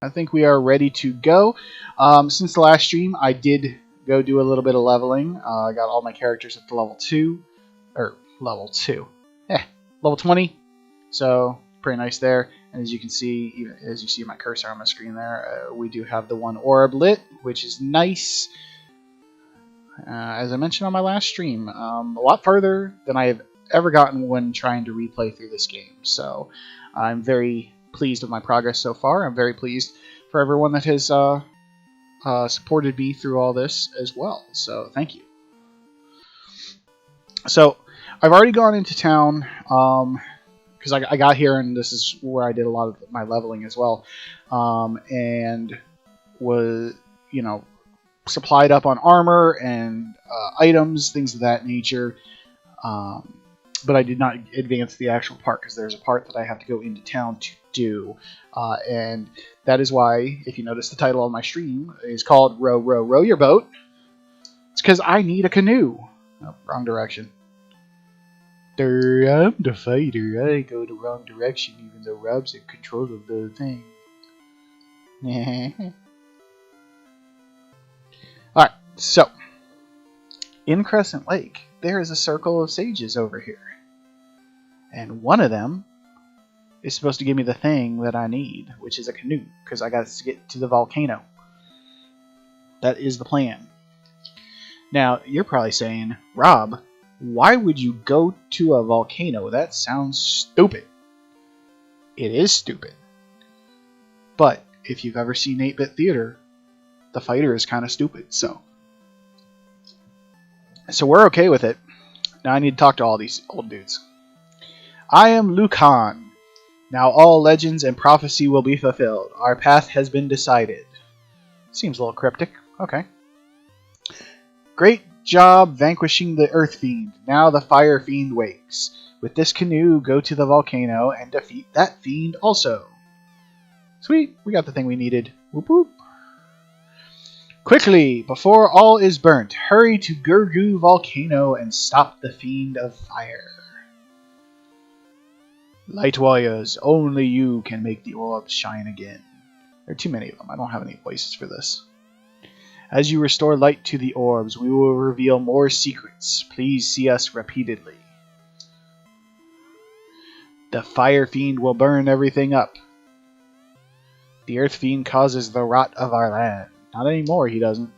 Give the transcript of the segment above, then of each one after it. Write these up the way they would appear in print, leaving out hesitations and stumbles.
I think we are ready to go. Since the last stream, I did go do a little bit of leveling. I got all my characters up to level 2. Or, level 2. Level 20. So, pretty nice there. And as you can see, even as you see my cursor on my screen there, we do have the one orb lit, which is nice. As I mentioned on my last stream, a lot farther than I have ever gotten when trying to replay through this game. So I'm very pleased with my progress so far. I'm very pleased for everyone that has supported me through all this as well. So thank you. So I've already gone into town because I got here and this is where I did a lot of my leveling as well, and was, you know, supplied up on armor and items, things of that nature. But I did not advance the actual part because there's a part that I have to go into town to do. And that is why, if you notice, the title of my stream is called Row, Row, Row Your Boat. It's because I need a canoe. Oh, wrong direction. I'm the fighter. I go the wrong direction even though Rob's in control of the thing. Alright, so in Crescent Lake, there is a circle of sages over here. And one of them is supposed to give me the thing that I need, which is a canoe, because I got to get to the volcano. That is the plan. Now, you're probably saying, Rob, why would you go to a volcano? That sounds stupid. It is stupid. But if you've ever seen 8-Bit Theater, the fighter is kind of stupid, so we're okay with it. Now I need to talk to all these old dudes. I am Lucan. Now all legends and prophecy will be fulfilled. Our path has been decided. Seems a little cryptic. Okay. Great job vanquishing the Earth Fiend. Now the Fire Fiend wakes. With this canoe, go to the volcano and defeat that fiend also. Sweet, we got the thing we needed. Whoop whoop. Quickly, before all is burnt, hurry to Gurgu Volcano and stop the Fiend of Fire. Light warriors, only you can make the orbs shine again. There are too many of them. I don't have any voices for this. As you restore light to the orbs, we will reveal more secrets. Please see us repeatedly. The Fire Fiend will burn everything up. The Earth Fiend causes the rot of our land. Not anymore, he doesn't.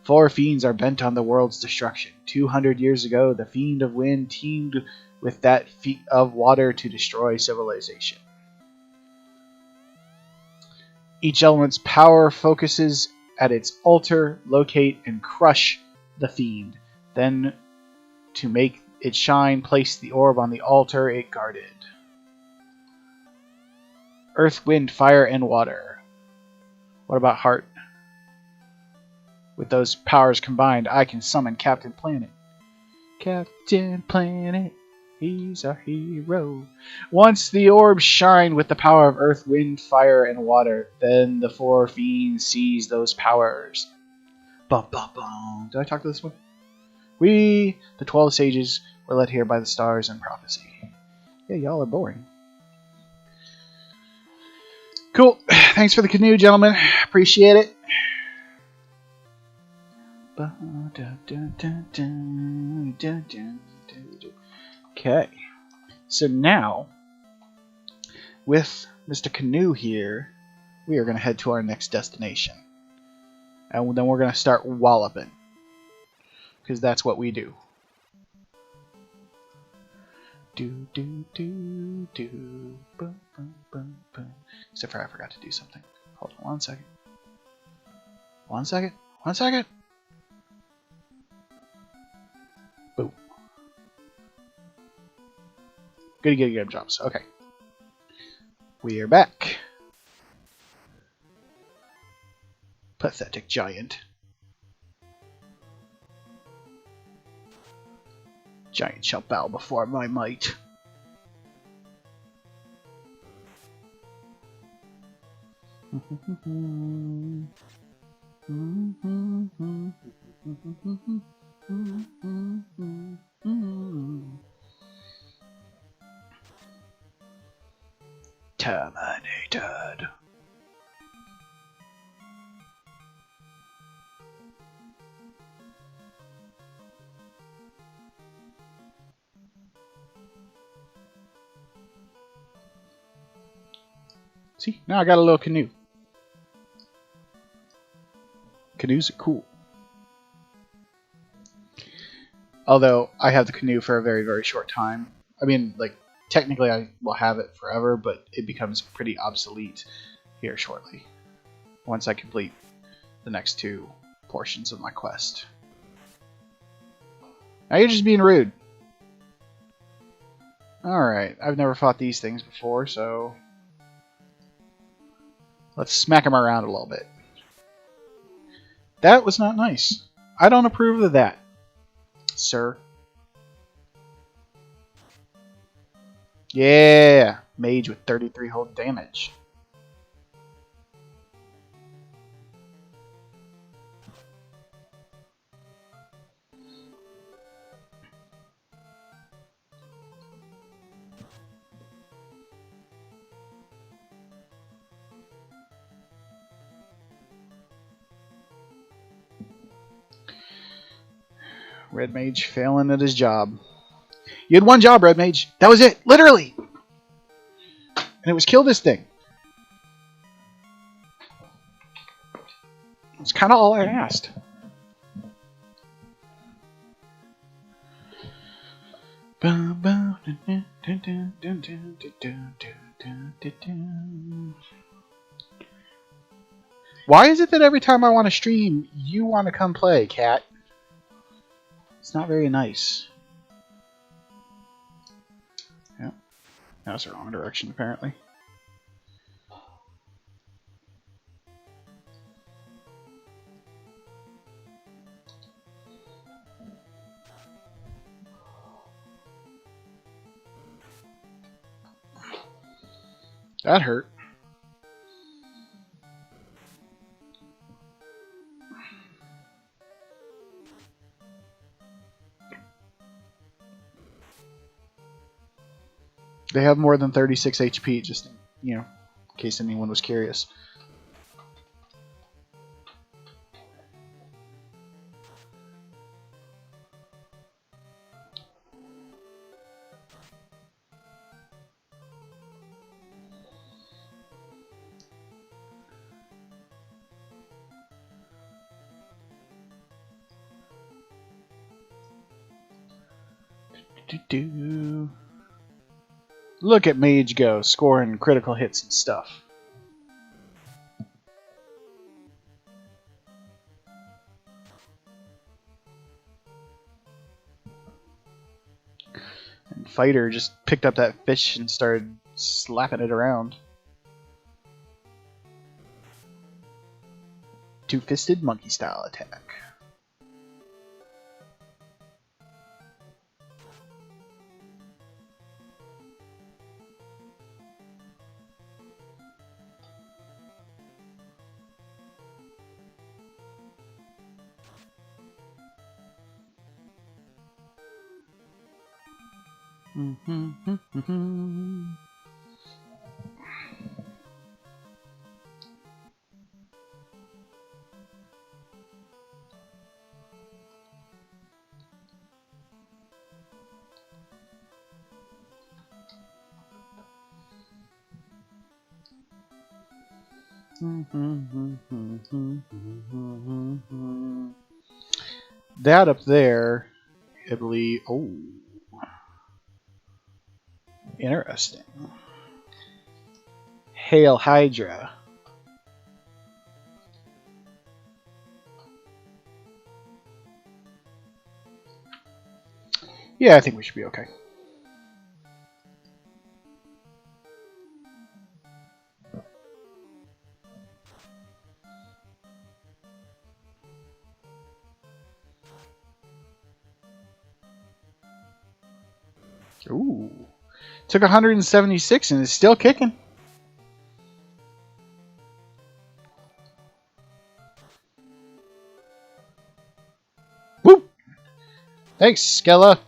4 fiends are bent on the world's destruction. 200 years ago, the Fiend of Wind teamed with that Fiend of Water to destroy civilization. Each element's power focuses at its altar, locate and crush the Fiend. Then, to make it shine, place the orb on the altar it guarded. Earth, Wind, Fire, and Water. What about Heart? With those powers combined, I can summon Captain Planet. Captain Planet, he's our hero. Once the orbs shine with the power of Earth, Wind, Fire, and Water, then the 4 fiends seize those powers. Bum, bum, bum. Did I talk to this one? We, the 12 sages, were led here by the stars and prophecy. Yeah, y'all are boring. Cool. Thanks for the canoe, gentlemen. Appreciate it. Okay. So now, with Mr. Canoe here, we are going to head to our next destination. And then we're going to start walloping. Because that's what we do. Except for I forgot to do something. Hold on 1 second. 1 second. 1 second. Boom. Goody goody good jobs. Okay. We are back. Pathetic giant. Giant shall bow before my might. Terminated. See, now I got a little canoe. Canoes are cool. Although, I have the canoe for a very, very short time. I mean, like, technically I will have it forever, but it becomes pretty obsolete here shortly. Once I complete the next 2 portions of my quest. Now you're just being rude. Alright, I've never fought these things before, so... let's smack them around a little bit. That was not nice. I don't approve of that, sir. Yeah! Mage with 33 hold damage. Red Mage failing at his job. You had one job, Red Mage. That was it. Literally. And it was kill this thing. It's kind of all I asked. Why is it that every time I want to stream, you want to come play, cat? It's not very nice. Yeah, that's the wrong direction, apparently. That hurt. They have more than 36 HP, just, you know, in case anyone was curious. Look at Mage go, scoring critical hits and stuff. And Fighter just picked up that fish and started slapping it around. Two-fisted monkey style attack. That up there, I believe. Oh, interesting. Hail Hydra. Yeah, I think we should be okay. Ooh. Took 176 and is still kicking. Whoop! Thanks, Skella.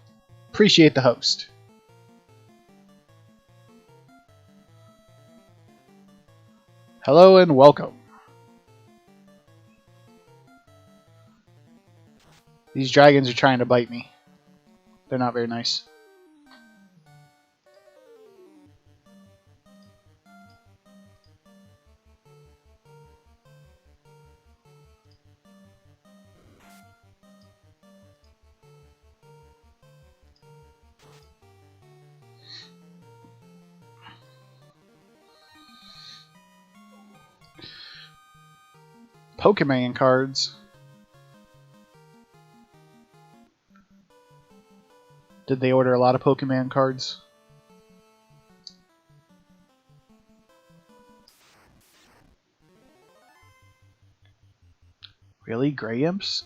Appreciate the host. Hello and welcome. These dragons are trying to bite me. They're not very nice. Pokemon cards. Did they order a lot of Pokemon cards? Really? Gray Imps?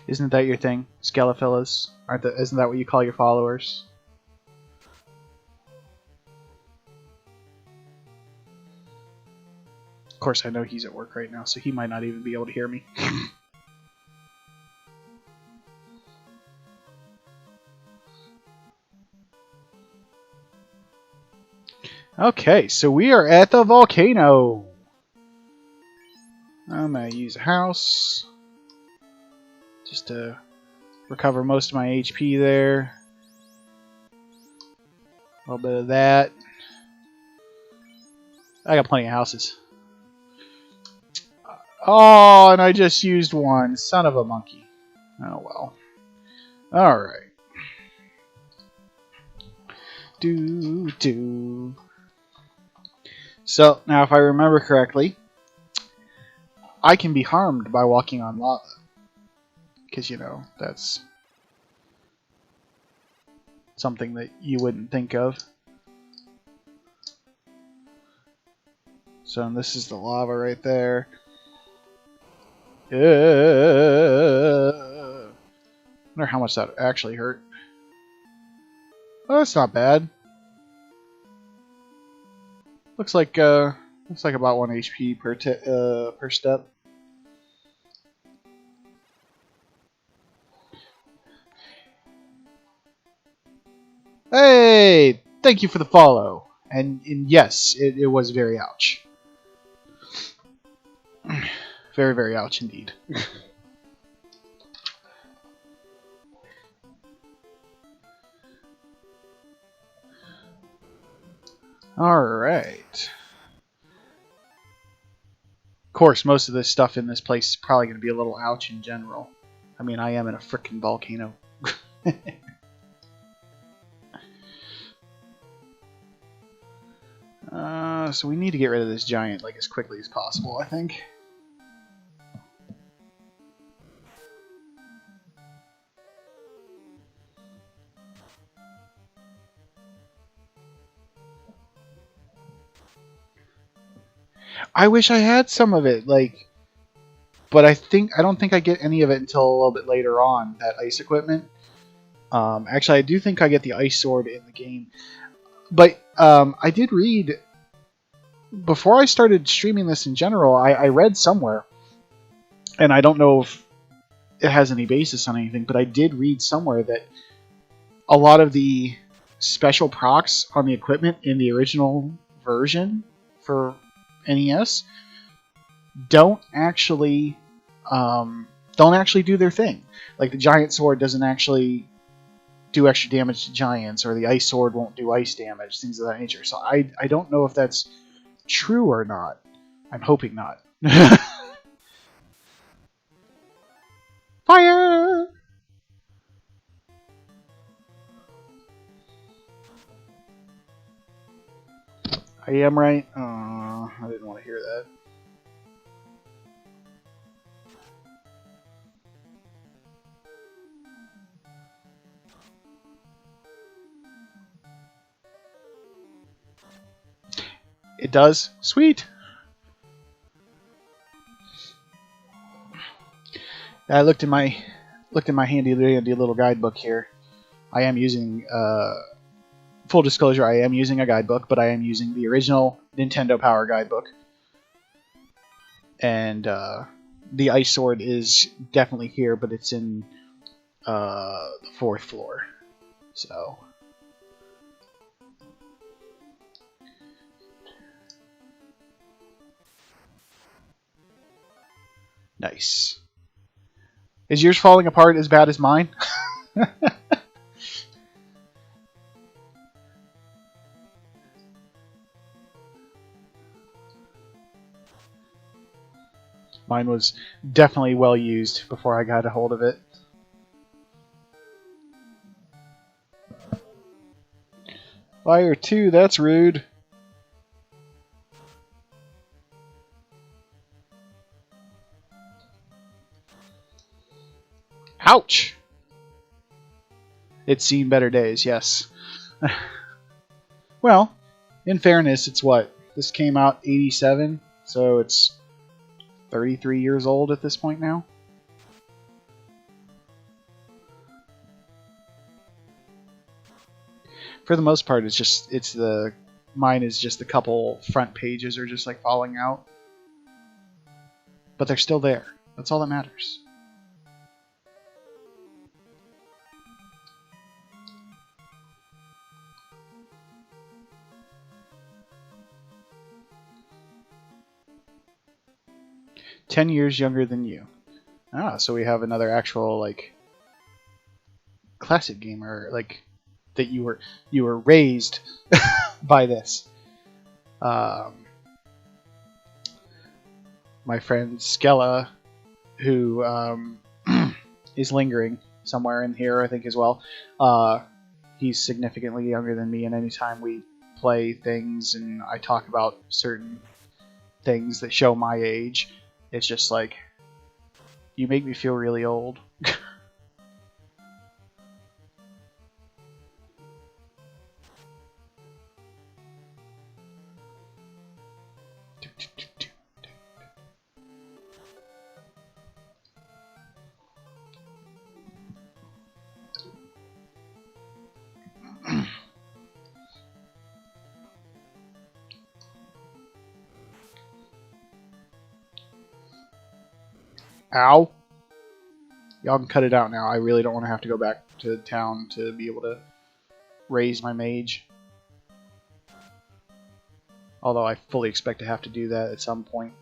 Isn't that your thing? Skellifellas? Isn't that what you call your followers? Of course, I know he's at work right now, so he might not even be able to hear me. Okay, so we are at the volcano. I'm going to use a house just to recover most of my HP there. A little bit of that. I got plenty of houses. Oh, and I just used one. Son of a monkey. Oh, well. Alright. So, now if I remember correctly, I can be harmed by walking on lava. Because, you know, that's something that you wouldn't think of. So, and this is the lava right there. I wonder how much that actually hurt. Oh, that's not bad. Looks like about 1 HP per step. Hey, thank you for the follow. And yes, it was very ouch. Very, very ouch indeed. Alright. Of course, most of this stuff in this place is probably going to be a little ouch in general. I mean, I am in a frickin' volcano. So we need to get rid of this giant like as quickly as possible, I think. I wish I had some of it, but I don't think I get any of it until a little bit later on, that ice equipment. Actually, I do think I get the ice sword in the game. But I did read, before I started streaming this in general, I read somewhere, and I don't know if it has any basis on anything, but I did read somewhere that a lot of the special procs on the equipment in the original version for NES don't actually do their thing. Like the giant sword doesn't actually do extra damage to giants, or the ice sword won't do ice damage, things of that nature. So I don't know if that's true or not. I'm hoping not. Fire! I am right. I didn't want to hear that. It does. Sweet. I looked in my handy little guidebook here. I am using full disclosure, I am using a guidebook, but I am using the original Nintendo Power guidebook. And the ice sword is definitely here, but it's in the 4th floor. So nice. Is yours falling apart as bad as mine? Mine was definitely well used before I got a hold of it. Fire 2, that's rude. Ouch! It's seen better days, yes. Well, in fairness, it's what? This came out 87, so it's 33 years old at this point now. For the most part, mine is just a couple front pages are just like falling out. But they're still there. That's all that matters. "10 years younger than you." Ah, so we have another actual like classic gamer, like that you were raised by this. My friend Skella, who is lingering somewhere in here, I think as well. He's significantly younger than me, and anytime we play things and I talk about certain things that show my age, it's just like, you make me feel really old. Ow. Y'all can cut it out now. I really don't want to have to go back to town to be able to raise my mage. Although I fully expect to have to do that at some point.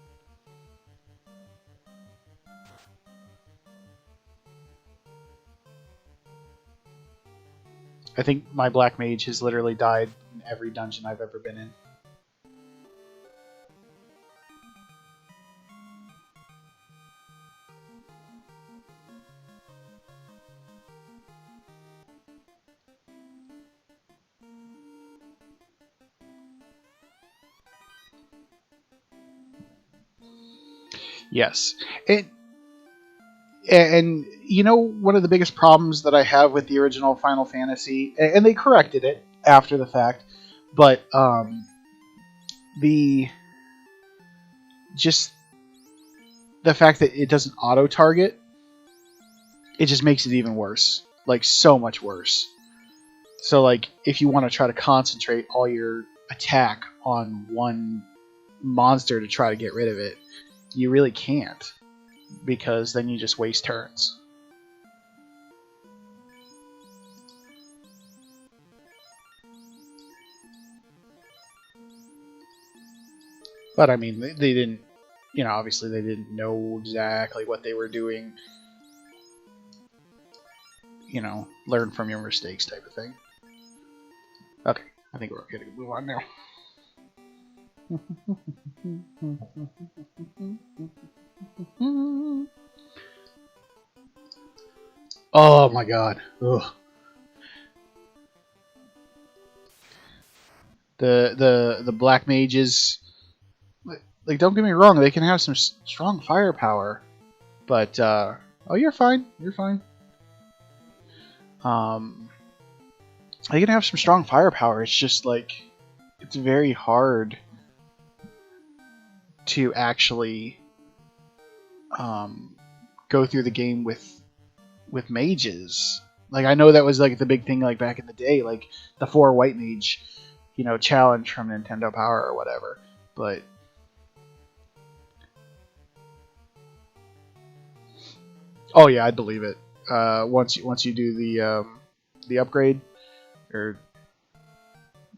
I think my black mage has literally died in every dungeon I've ever been in. Yes. And you know, one of the biggest problems that I have with the original Final Fantasy, and they corrected it after the fact, but the fact that it doesn't auto-target, it just makes it even worse. Like, so much worse. So, like, if you want to try to concentrate all your attack on one monster to try to get rid of it, you really can't, because then you just waste turns. But I mean, they didn't, you know, obviously they didn't know exactly what they were doing. You know, learn from your mistakes type of thing. Okay, I think we're okay to move on now. Oh my god. Ugh. The black mages, like, don't get me wrong, they can have some strong firepower, but oh, you're fine. You're fine. They can have some strong firepower. It's just like, it's very hard to actually go through the game with mages. Like, I know that was like the big thing, like back in the day, like the 4 white mage, you know, challenge from Nintendo Power or whatever. But oh yeah, I'd believe it. Once you do the upgrade, or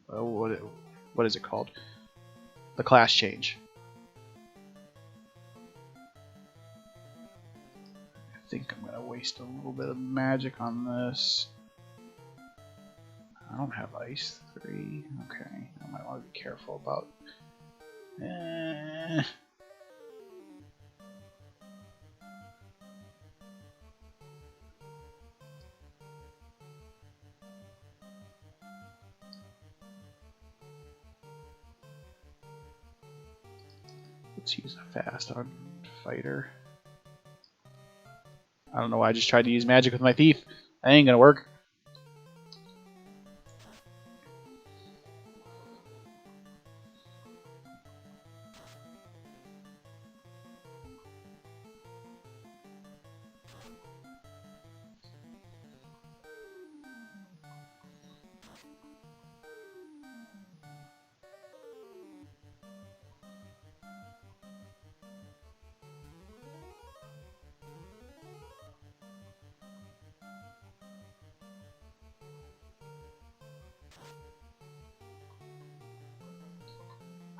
what is it called? The class change. I think I'm gonna waste a little bit of magic on this. I don't have ice 3. Okay, I might want to be careful about. Let's use a fast on fighter. I don't know why I just tried to use magic with my thief. That ain't gonna work.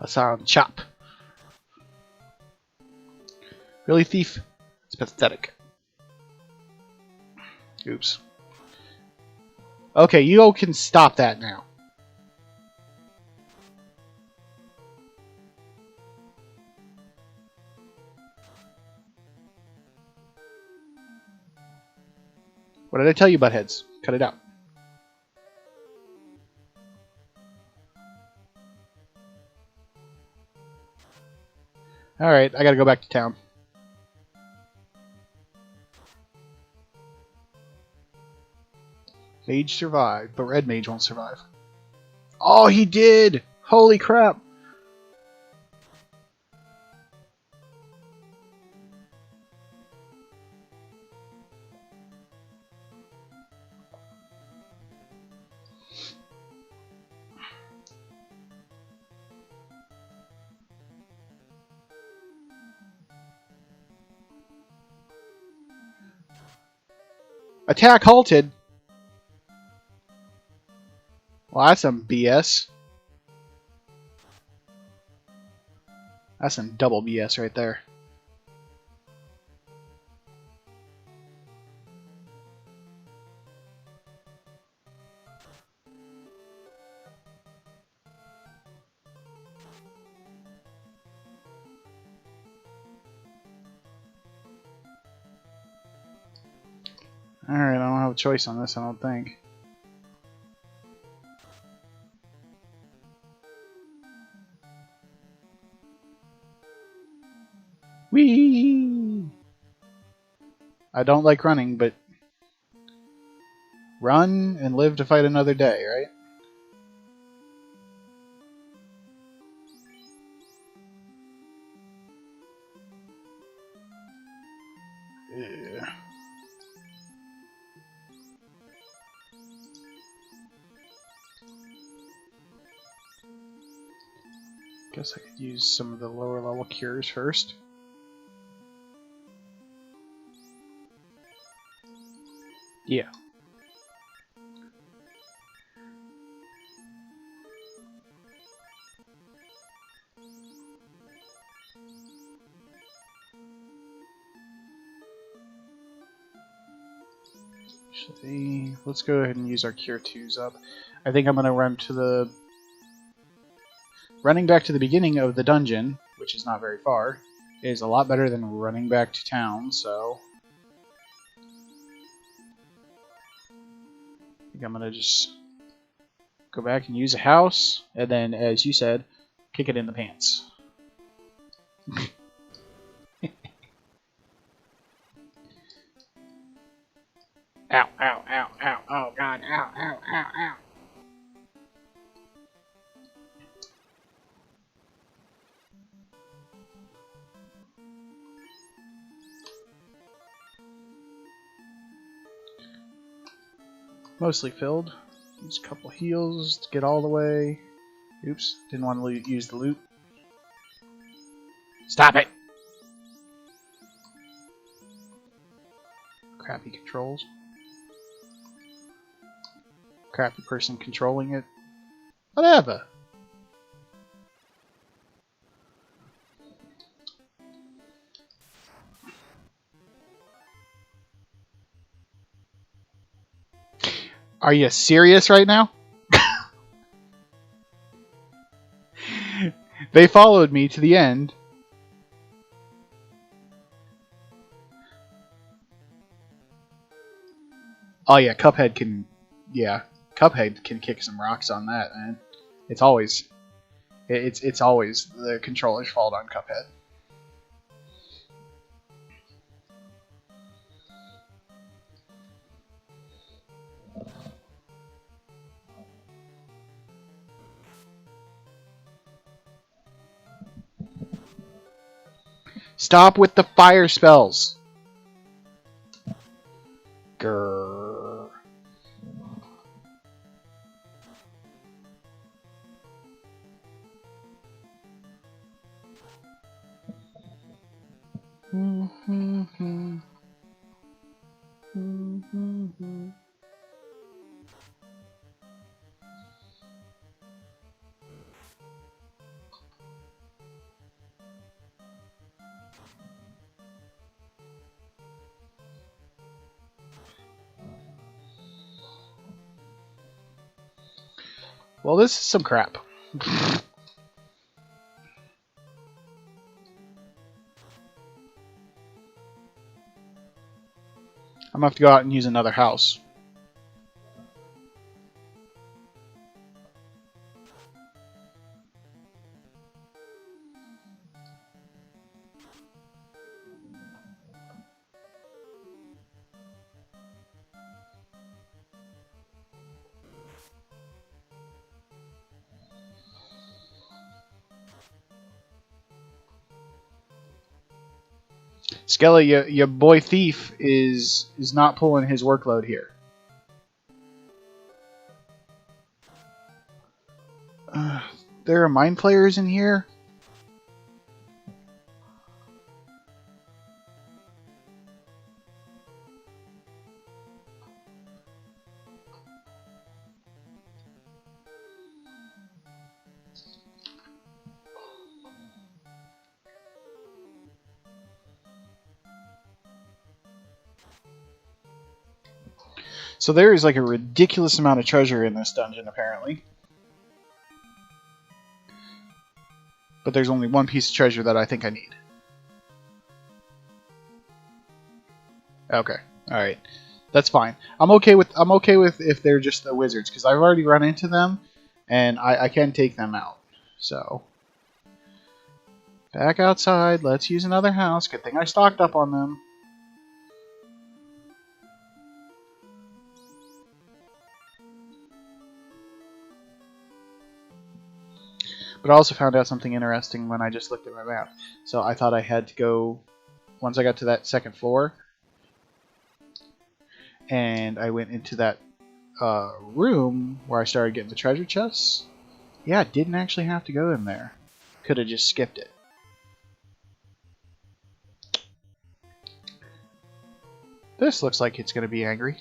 Hassan Chop. Really, thief? It's pathetic. Oops. Okay, you can stop that now. What did I tell you, buttheads? Cut it out. Alright, I gotta go back to town. Mage survived, but Red Mage won't survive. Oh, he did! Holy crap! Attack halted! Well, that's some BS. That's some double BS right there. Alright, I don't have a choice on this, I don't think. Whee! I don't like running, but run and live to fight another day, right? Yeah. Guess I could use some of the lower level cures first. Yeah. Actually, let's go ahead and use our cure 2s up. I think I'm going to run to the... Running back to the beginning of the dungeon, which is not very far, is a lot better than running back to town, so... I think I'm going to just go back and use a house, and then, as you said, kick it in the pants. Ow, ow, ow, ow, oh god, ow, ow, ow, ow. Mostly filled. Use a couple heals to get all the way. Oops, didn't want to use the loot. Stop it! Crappy controls. Crappy person controlling it. Whatever. Are you serious right now? They followed me to the end. Oh yeah, Cuphead can... Yeah, Cuphead can kick some rocks on that, man. It's always... It's always the controller's fault on Cuphead. Stop with the fire spells. Grrr. Well, this is some crap. I'm gonna have to go out and use another house. Skelly, your boy Thief is not pulling his workload here. There are mine players in here? So there is like a ridiculous amount of treasure in this dungeon, apparently. But there's only one piece of treasure that I think I need. Okay, all right, that's fine. I'm okay with if they're just the wizards, because I've already run into them, and I can take them out. So back outside. Let's use another house. Good thing I stocked up on them. But I also found out something interesting when I just looked at my map. So I thought I had to go, once I got to that second floor, and I went into that room where I started getting the treasure chests. Yeah, didn't actually have to go in there. Could have just skipped it. This looks like it's going to be angry.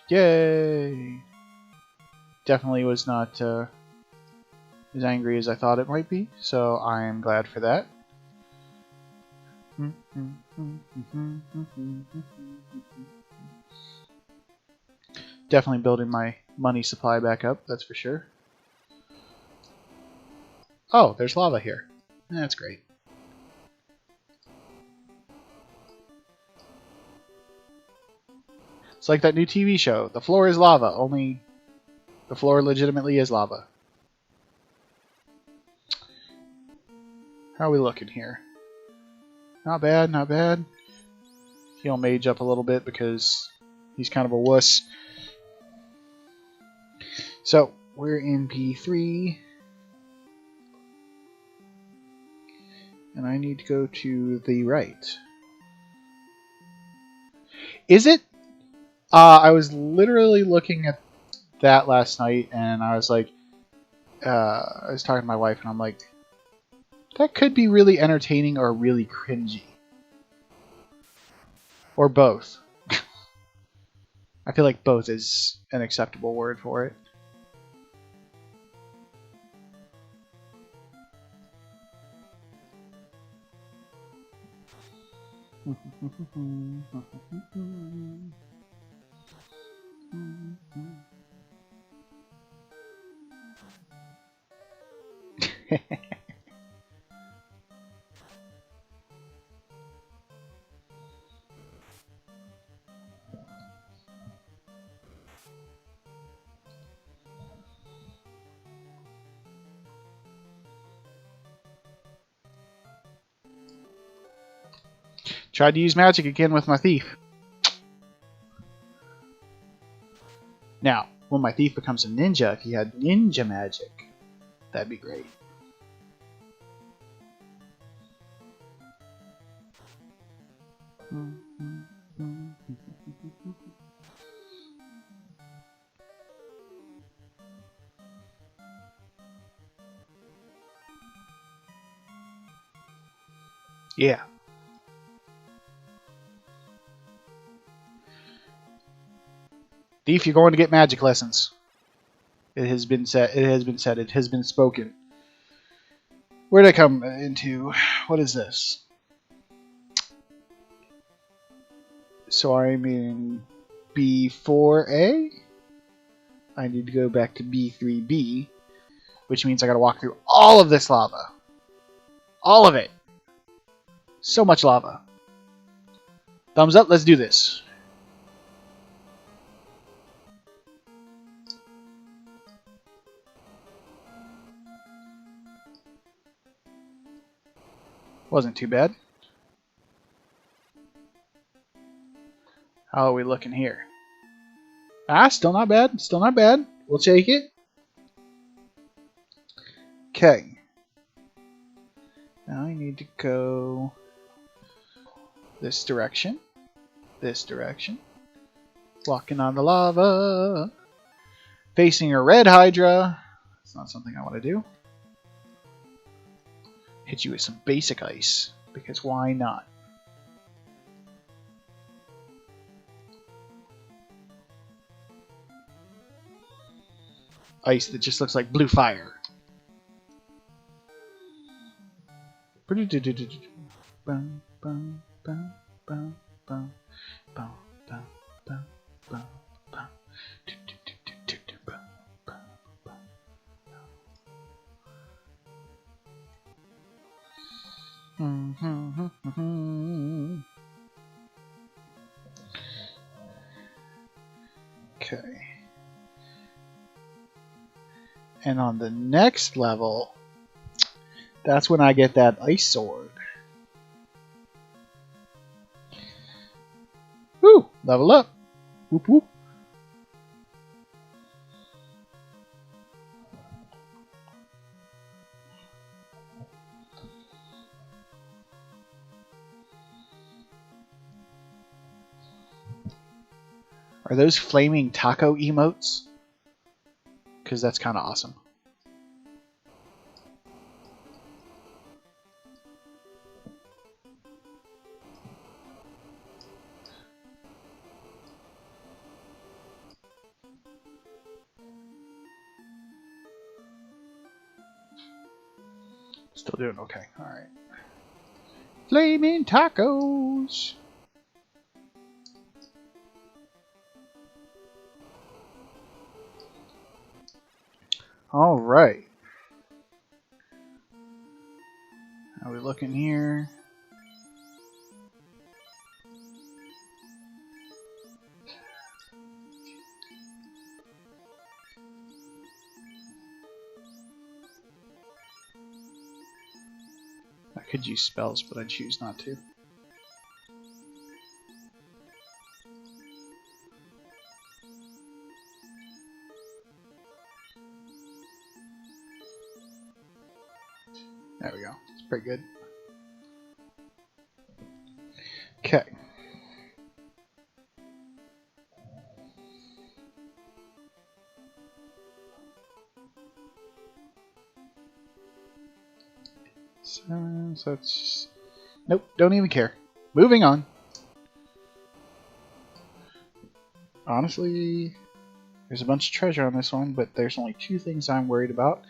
Yay! Definitely was not as angry as I thought it might be, so I am glad for that. Definitely building my money supply back up, that's for sure. Oh, there's lava here. That's great. It's like that new TV show. The floor is lava, only the floor legitimately is lava. How are we looking here? Not bad, not bad. He'll mage up a little bit because he's kind of a wuss. So, we're in P3. And I need to go to the right. Is it? I was literally looking at that last night, and I was like, I was talking to my wife, and I'm like, that could be really entertaining or really cringy. Or both. I feel like both is an acceptable word for it. Tried to use magic again with my thief. Now, when my thief becomes a ninja, if he had ninja magic, that'd be great. Yeah. Thief, you're going to get magic lessons. It has been said. It has been said. It has been spoken. Where did I come into? What is this? So I'm in B4A. I need to go back to B3B, which means I gotta walk through all of this lava. All of it. So much lava. Thumbs up, let's do this. Wasn't too bad. How are we looking here? Ah, still not bad. Still not bad. We'll take it. Okay. Now I need to go this direction. This direction. Walking on the lava. Facing a red hydra. That's not something I want to do. Hit you with some basic ice. Because why not? Ice that just looks like blue fire. Okay. And on the next level, that's when I get that ice sword. Woo! Level up. Whoop whoop. Are those flaming taco emotes? Because that's kind of awesome. Still doing okay. Alright. Flaming tacos! Alright. How are we looking here? I could use spells, but I choose not to. There we go. It's pretty good. Okay. So that's just... Nope, don't even care. Moving on. Honestly, there's a bunch of treasure on this one, but there's only two things I'm worried about,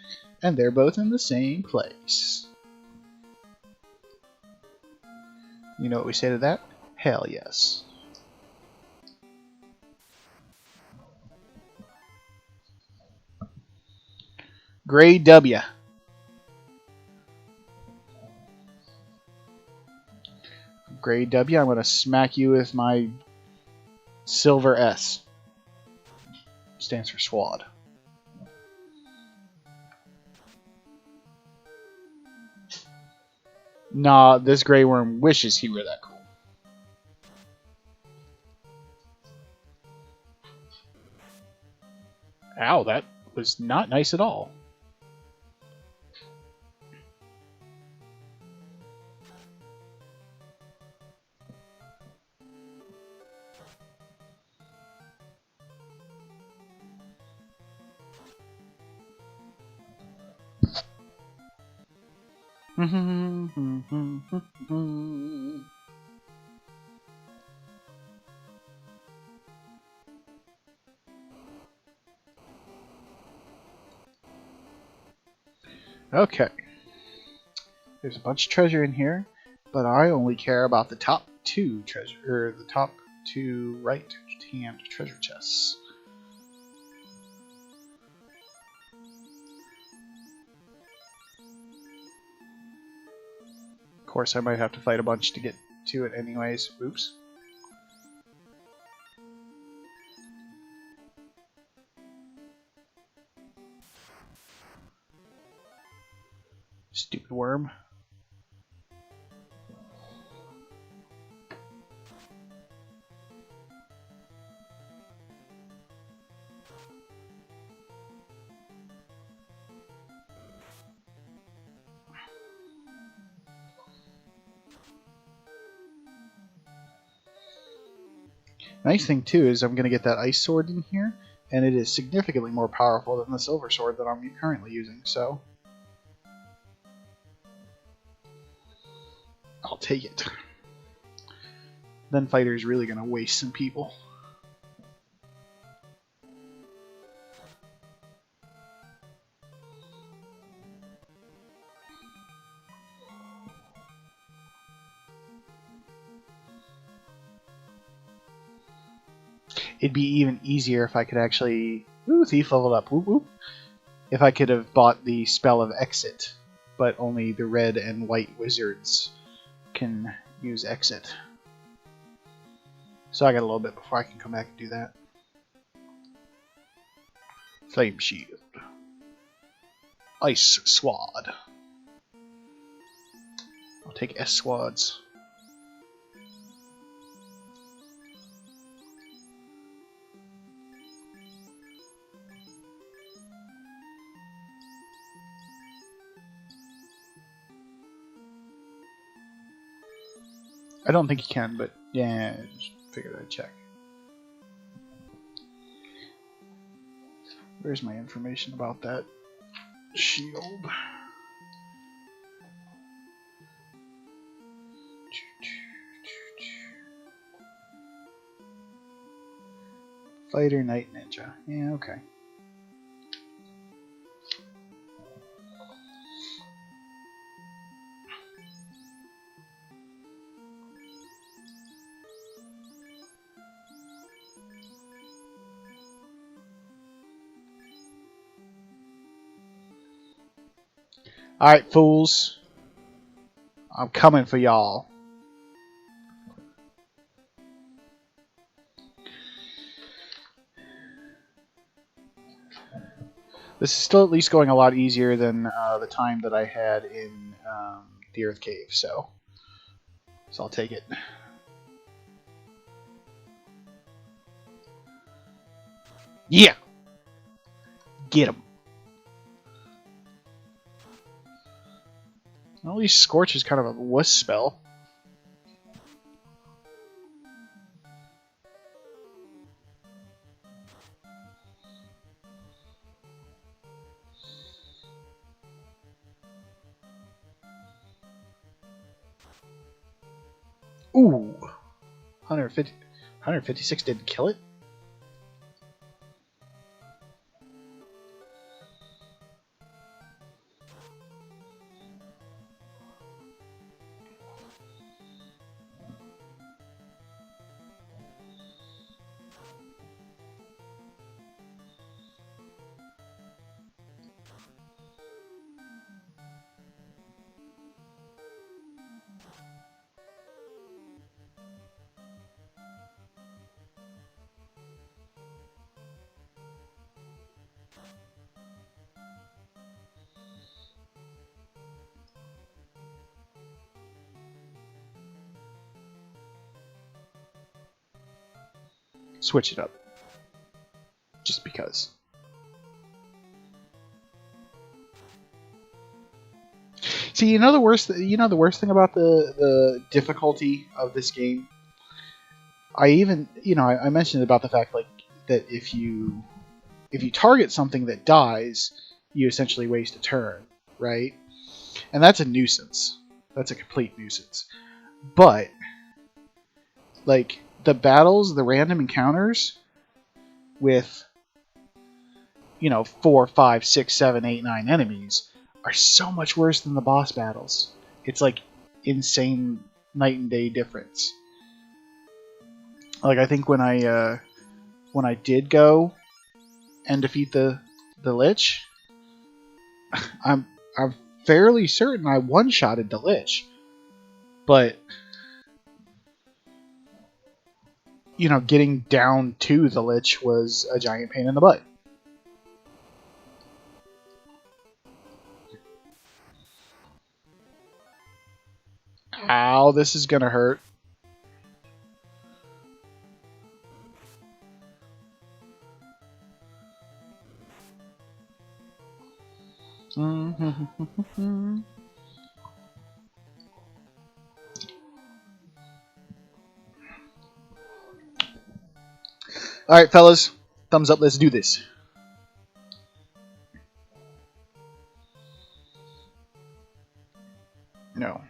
and they're both in the same place. You know what we say to that? Hell yes. Grade W. Grade W, I'm going to smack you with my silver S. Stands for SWAD. Nah, this Grey Worm wishes he were that cool. Ow, that was not nice at all. Okay. There's a bunch of treasure in here, but I only care about the top two treasure, or the top two right-hand treasure chests. Of course, I might have to fight a bunch to get to it anyways. Oops. Stupid worm. Nice thing too is I'm going to get that ice sword in here, and it is significantly more powerful than the silver sword that I'm currently using, so I'll take it. Then fighter's really going to waste some people. It'd be even easier if I could actually... Ooh, thief leveled up. Whoop whoop. If I could have bought the spell of exit, but only the red and white wizards can use exit. So I got a little bit before I can come back and do that. Flame shield. Ice sword. I'll take S swords. I don't think you can, but yeah, just figured I'd check. Where's my information about that shield? Fighter Knight Ninja. Yeah, okay. Alright, fools. I'm coming for y'all. This is still at least going a lot easier than the time that I had in the Earth Cave, so I'll take it. Yeah! Get him. At least Scorch is kind of a wuss spell. Ooh! 156 didn't kill it? Switch it up. Just because. See, you know the worst. You know the worst thing about the difficulty of this game. I even, I mentioned about the fact like that if you target something that dies, you essentially waste a turn, right? And that's a nuisance. That's a complete nuisance. But like the battles, the random encounters with 4, 5, 6, 7, 8, 9 enemies are so much worse than the boss battles. It's like insane night and day difference. Like I think when I did go and defeat the Lich, I'm fairly certain I one-shotted the Lich. But getting down to the Lich was a giant pain in the butt. Ow, this is gonna hurt. Alright, fellas. Thumbs up, let's do this. No.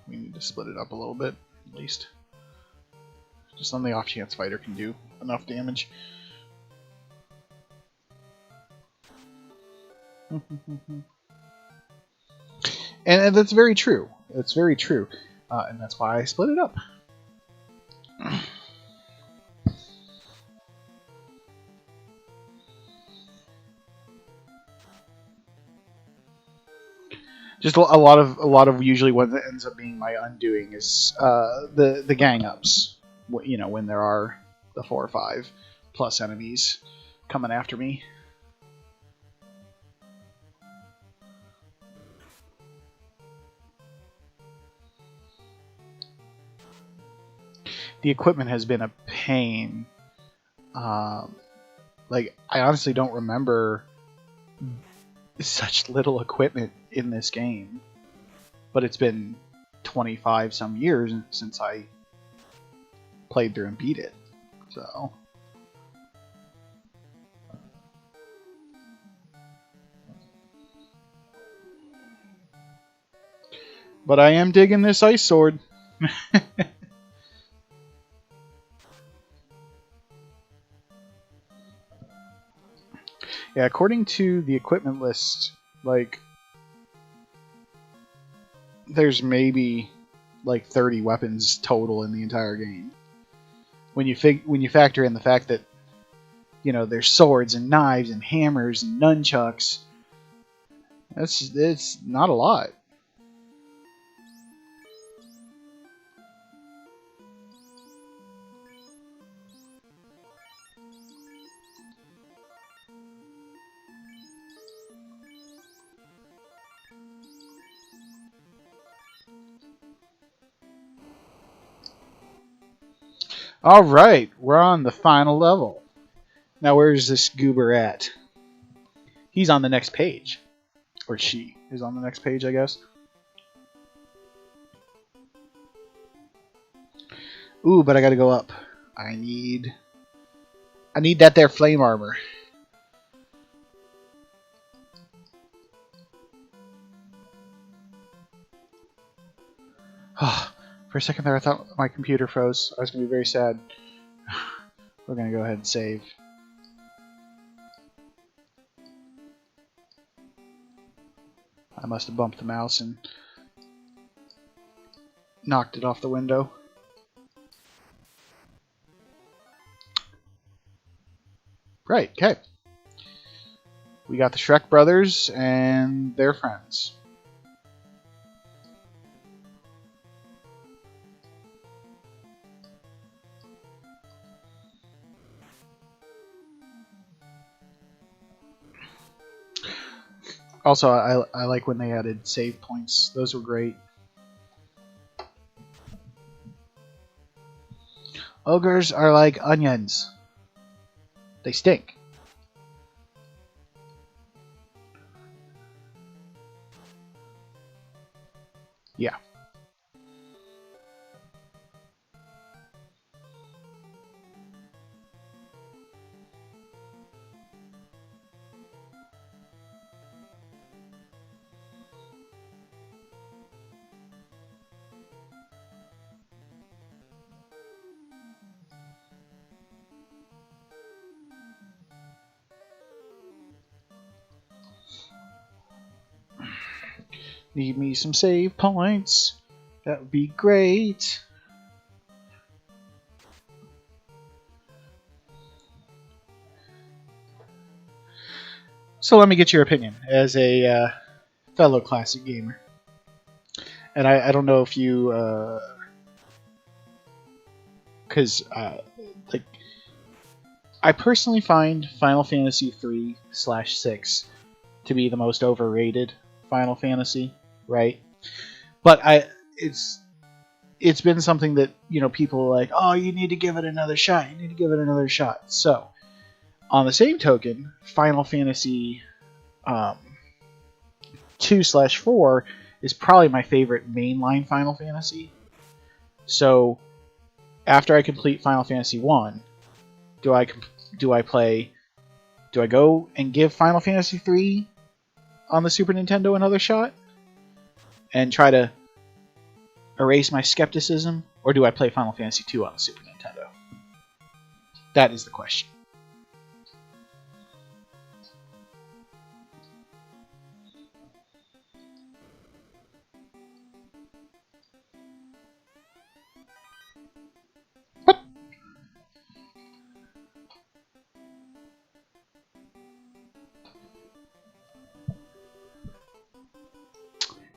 We need to split it up a little bit, at least. Just on the off chance fighter can do enough damage. And that's very true. That's very true. And that's why I split it up. Just a lot of usually what ends up being my undoing is the gang ups. When there are the 4 or 5 plus enemies coming after me. The equipment has been a pain. Like I honestly don't remember such little equipment in this game, but it's been 25 some years since I played through and beat it, so but I am digging this ice sword. Yeah, according to the equipment list, like there's maybe like 30 weapons total in the entire game. When you factor in the fact that there's swords and knives and hammers and nunchucks, it's not a lot. Alright, we're on the final level. Now where's this goober at? He's on the next page. Or she is on the next page, I guess. Ooh, but I gotta go up. I need that there flame armor. For a second there, I thought my computer froze. I was going to be very sad. We're going to go ahead and save. I must have bumped the mouse and knocked it off the window. Right, okay. We got the Shrek brothers and their friends. Also, I like when they added save points. Those were great. Ogres are like onions. They stink. Yeah. Need me some save points. That would be great. So let me get your opinion as a fellow classic gamer. And I don't know if you, because like I personally find Final Fantasy 3/6 to be the most overrated Final Fantasy, right? But it's been something that, you know, people are like, oh, you need to give it another shot. You need to give it another shot. So, on the same token, Final Fantasy 2/4 is probably my favorite mainline Final Fantasy. So, after I complete Final Fantasy 1, do I go and give Final Fantasy 3 on the Super Nintendo another shot and try to erase my skepticism, or do I play Final Fantasy 2 on the Super Nintendo? That is the question.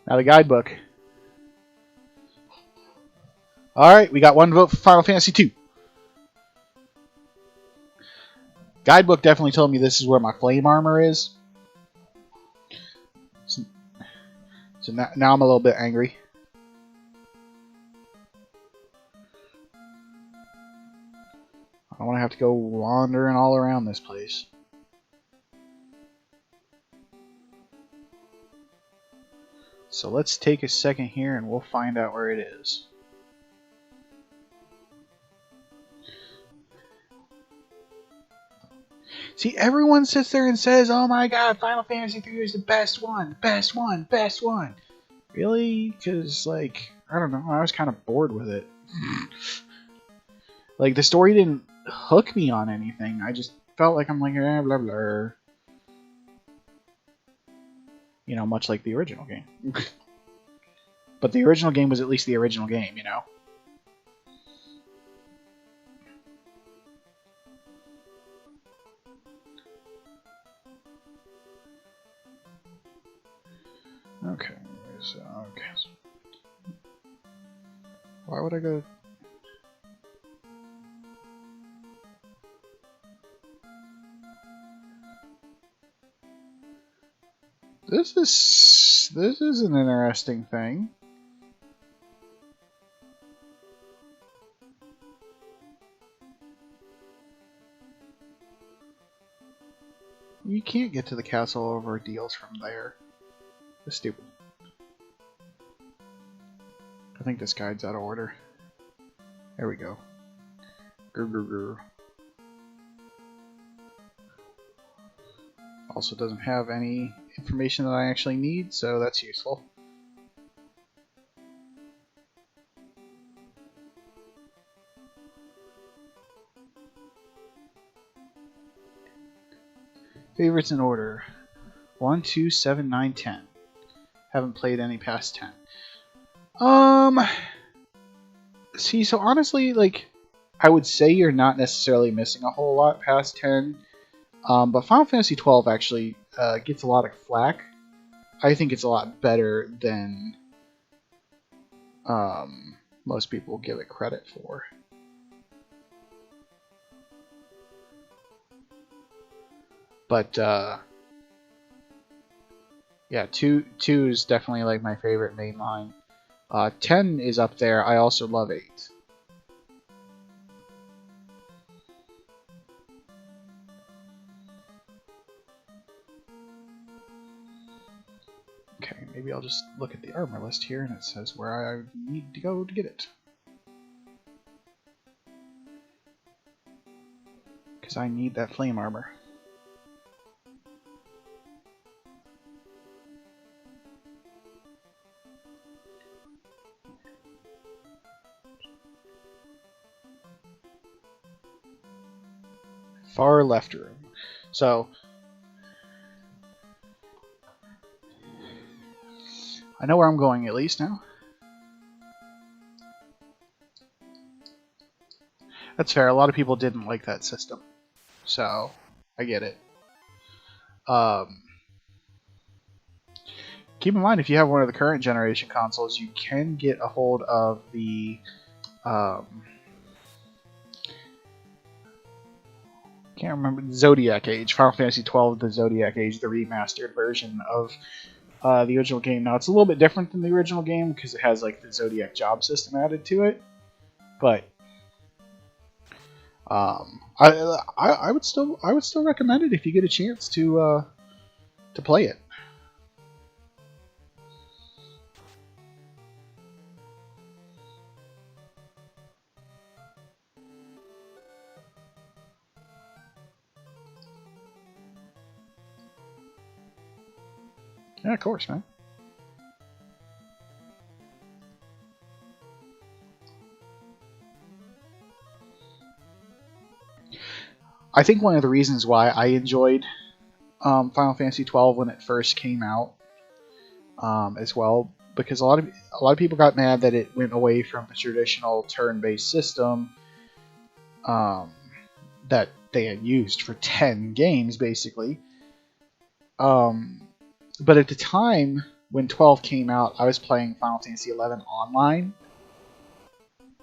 Now the guidebook. Alright, we got one vote for Final Fantasy 2. Guidebook definitely told me this is where my flame armor is. So now I'm a little bit angry. I don't want to have to go wandering all around this place. So let's take a second here and we'll find out where it is. See, everyone sits there and says, oh my god, Final Fantasy 3 is the best one, best one, best one. Really? Because, like, I don't know, I was kind of bored with it. Like, the story didn't hook me on anything. I just felt like I'm like, blah, blah, blah. You know, much like the original game. But the original game was at least the original game, you know? Okay, so, okay. Why would I go... This is an interesting thing. You can't get to the castle over deals from there. That's stupid. I think this guide's out of order. There we go. Grr, grr, grr. Also doesn't have any information that I actually need, so that's useful. Favorites in order. 1, 2, 7, 9, 10. Haven't played any past 10. See, so honestly, like, I would say you're not necessarily missing a whole lot past 10. But Final Fantasy 12 actually gets a lot of flack. I think it's a lot better than most people give it credit for. But yeah, 2 is definitely like my favorite mainline. 10 is up there. I also love 8. Okay, maybe I'll just look at the armor list here, and it says where I need to go to get it. Because I need that flame armor. Far left room. So I know where I'm going at least now. That's fair. A lot of people didn't like that system, so I get it. Keep in mind, if you have one of the current generation consoles, you can get a hold of the can't remember, Zodiac Age, Final Fantasy XII, the Zodiac Age, the remastered version of the original game. Now, it's a little bit different than the original game because it has like the Zodiac job system added to it, but I would still recommend it if you get a chance to play it. Yeah, of course, man. I think one of the reasons why I enjoyed Final Fantasy XII when it first came out, as well, because a lot of people got mad that it went away from the traditional turn-based system that they had used for 10 games, basically. But at the time when 12 came out, I was playing Final Fantasy XI online,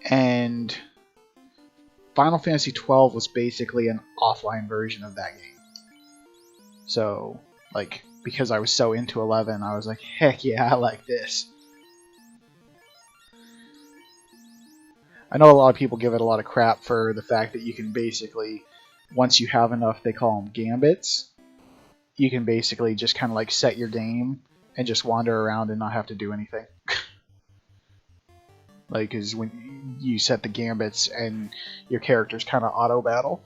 and Final Fantasy XII was basically an offline version of that game. So, like, because I was so into 11, I was like, heck yeah, I like this. I know a lot of people give it a lot of crap for the fact that you can basically, once you have enough, they call them gambits, you can basically just kind of like set your game and just wander around and not have to do anything. Like, because when you set the gambits and your characters kind of auto battle.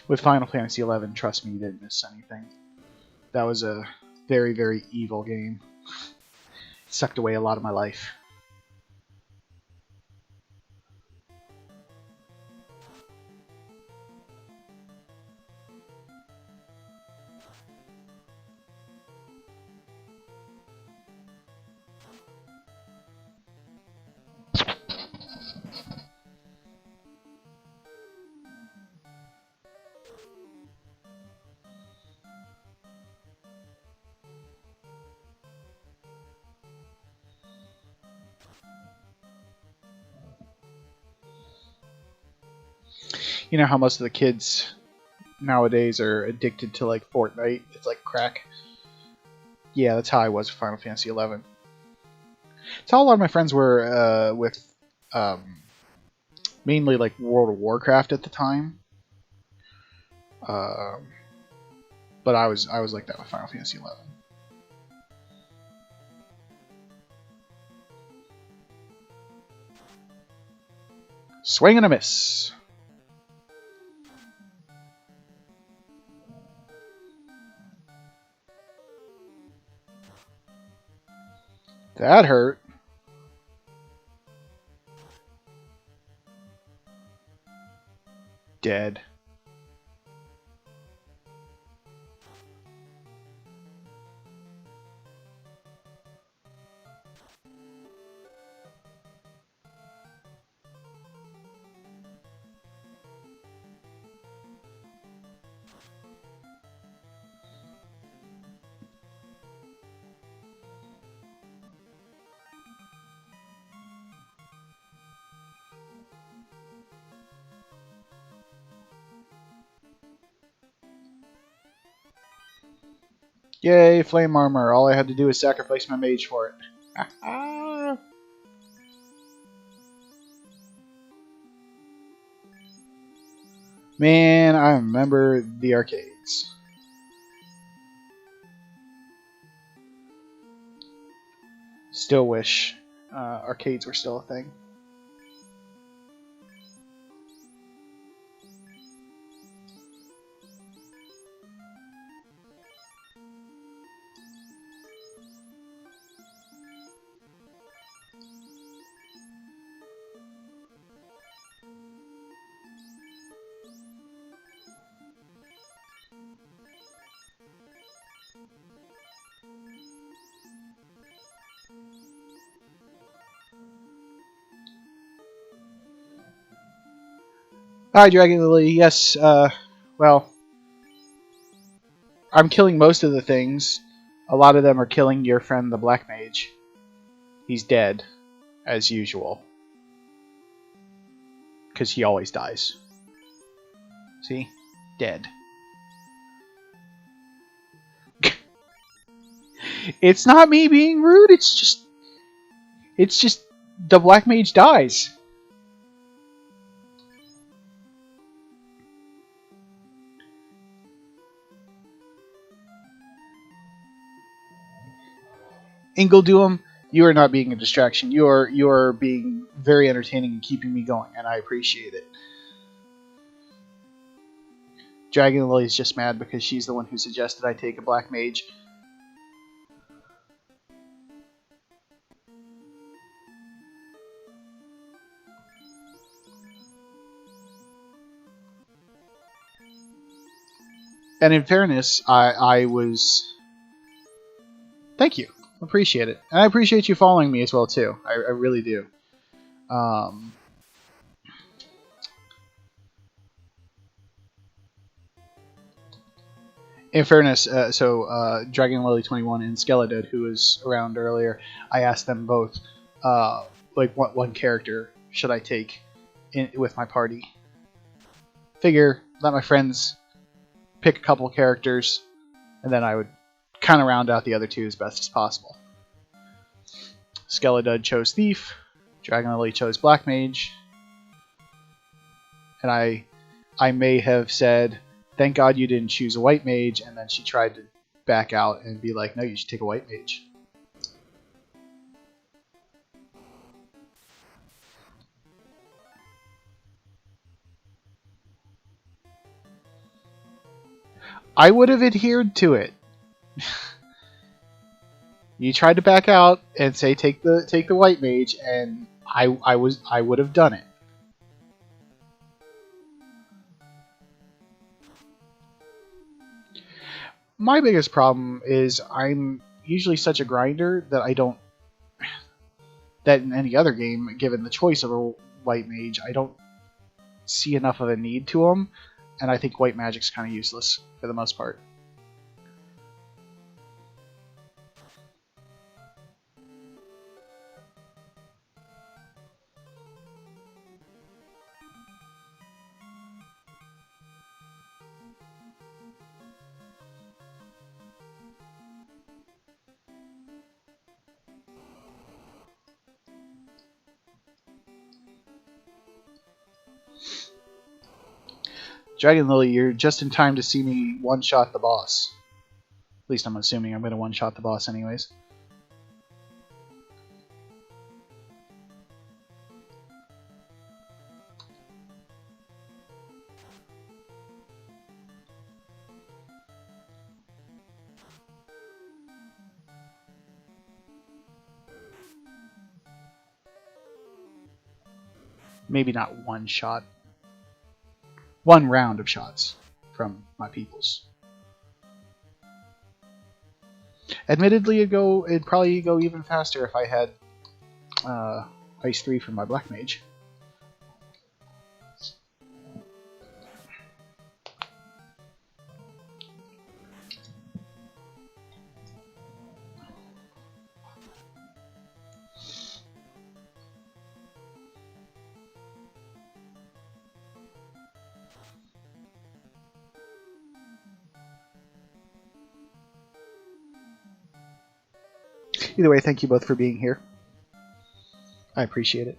With Final Fantasy XI, trust me, you didn't miss anything. That was a very, very evil game. It sucked away a lot of my life. You know how most of the kids nowadays are addicted to like Fortnite? It's like crack. Yeah, that's how I was with Final Fantasy XI. That's how a lot of my friends were with mainly like World of Warcraft at the time. But I was like that with Final Fantasy XI. Swing and a miss. That hurt. Dead. Yay, flame armor. All I had to do was sacrifice my mage for it. Man, I remember the arcades. Still wish arcades were still a thing. Hi, Dragon Lily. Yes, well, I'm killing most of the things. A lot of them are killing your friend, the Black Mage. He's dead, as usual. Because he always dies. See? Dead. It's not me being rude, it's just the Black Mage dies. Ingledoom, you are not being a distraction. You are being very entertaining and keeping me going, and I appreciate it. Dragon Lily is just mad because she's the one who suggested I take a Black Mage. And in fairness, I was... Thank you. Appreciate it. And I appreciate you following me as well, too. I really do. In fairness, Dragon Lily 21 and Skeledud, who was around earlier, I asked them both, like, what one character should I take with my party? Figure, let my friends pick a couple characters, and then I would kind of round out the other two as best as possible. Skeledud chose Thief, Dragon Lily chose Black Mage, and I may have said, thank God you didn't choose a White Mage, and then she tried to back out and be like, no, you should take a White Mage. I would have adhered to it. You tried to back out and say take the White Mage, and I would have done it. My biggest problem is I'm usually such a grinder that I don't... That in any other game, given the choice of a White Mage, I don't see enough of a need to them, and I think White Magic's kind of useless for the most part. Dragon Lily, you're just in time to see me one-shot the boss. At least I'm assuming I'm going to one-shot the boss anyways. Maybe not one shot. One round of shots from my peoples. Admittedly, it'd probably go even faster if I had Ice 3 from my Black Mage. Either way, thank you both for being here. I appreciate it.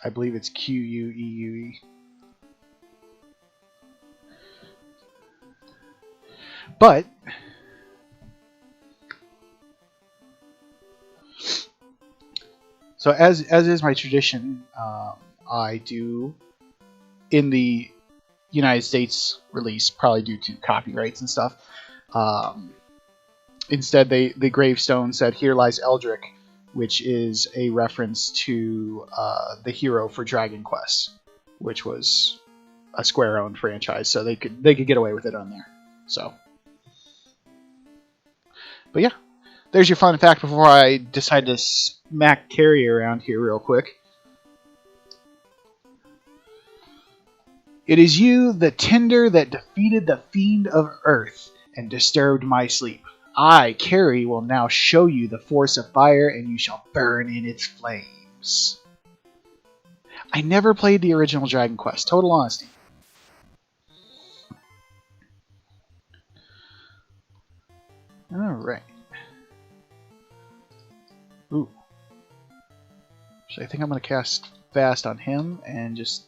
I believe it's Queue. But so as is my tradition, I do in the United States release, probably due to copyrights and stuff. Instead, the gravestone said, "Here lies Eldrick," which is a reference to the hero for Dragon Quest, which was a Square-owned franchise, so they could get away with it on there. So, but yeah, there's your fun fact before I decide to smack Carrie around here real quick. It is you, the tinder that defeated the fiend of earth and disturbed my sleep. I, Carrie, will now show you the force of fire, and you shall burn in its flames. I never played the original Dragon Quest, total honesty. Alright. Ooh. So I think I'm going to cast Fast on him and just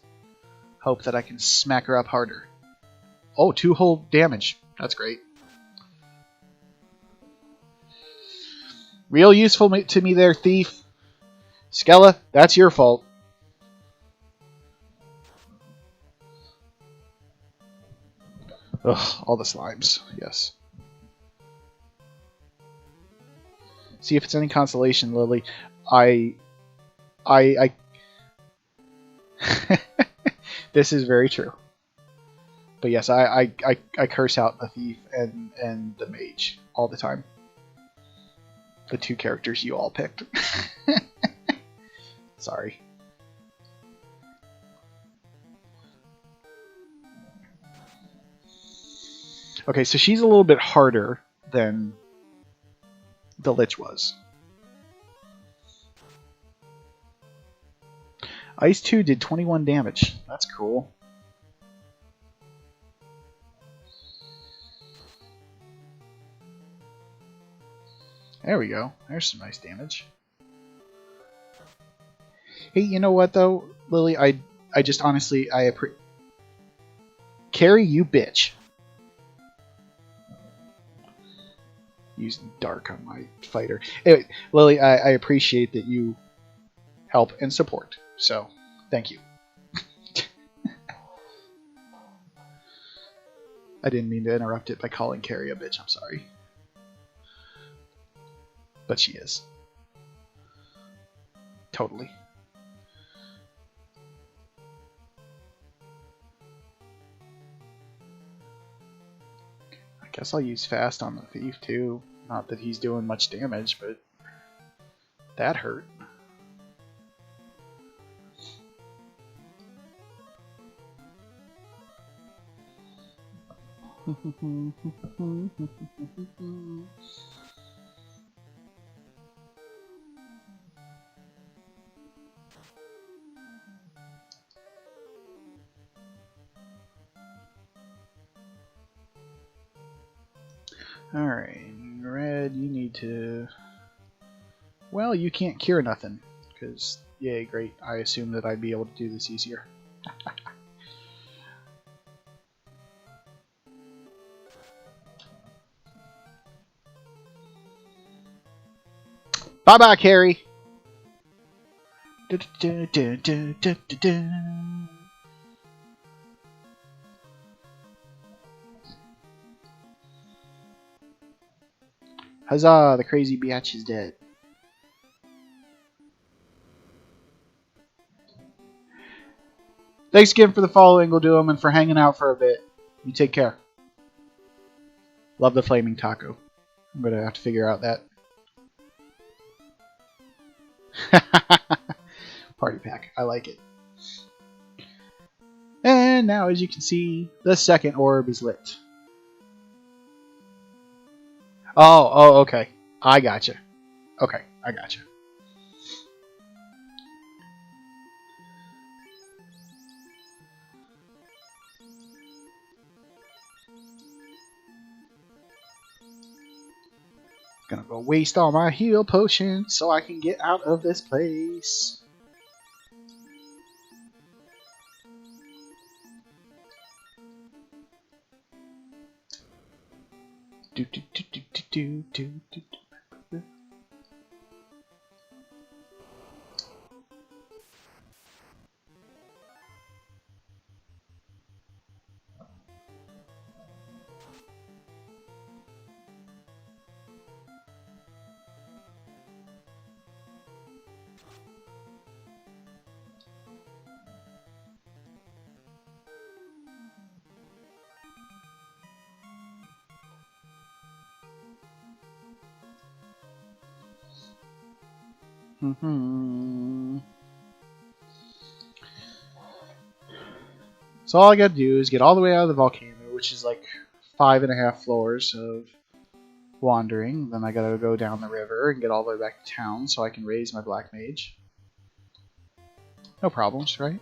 hope that I can smack her up harder. Oh, 2 whole damage. That's great. Real useful to me there, Thief. Skella, that's your fault. Ugh, all the slimes. Yes. See if it's any consolation, Lily. I This is very true. But yes, I curse out the Thief and the Mage all the time. The 2 characters you all picked. Sorry. Okay, so she's a little bit harder than the Lich was. Ice 2 did 21 damage. That's cool. There we go. There's some nice damage. Hey, you know what though, Lily? I just honestly Carrie, you bitch. Using dark on my fighter. Anyway, Lily, I appreciate that you help and support. So, thank you. I didn't mean to interrupt it by calling Carrie a bitch. I'm sorry. But she is. Totally. I guess I'll use Fast on the Thief too. Not that he's doing much damage, but that hurt. Alright, Red, you need to... Well, you can't cure nothing, because, yay, great, I assumed that I'd be able to do this easier. Bye-bye, Carrie! Huzzah, the crazy biatch is dead. Thanks again for the follow, Ingledoom, and for hanging out for a bit. You take care. Love the flaming taco. I'm going to have to figure out that. Party pack. I like it. And now, as you can see, the second orb is lit. Oh, okay. I gotcha. Okay, I gotcha. Gonna go waste all my heal potions so I can get out of this place. Do do do do do do do do. So all I gotta do is get all the way out of the volcano, which is like 5.5 floors of wandering. Then I gotta go down the river and get all the way back to town so I can raise my black mage. No problems, right?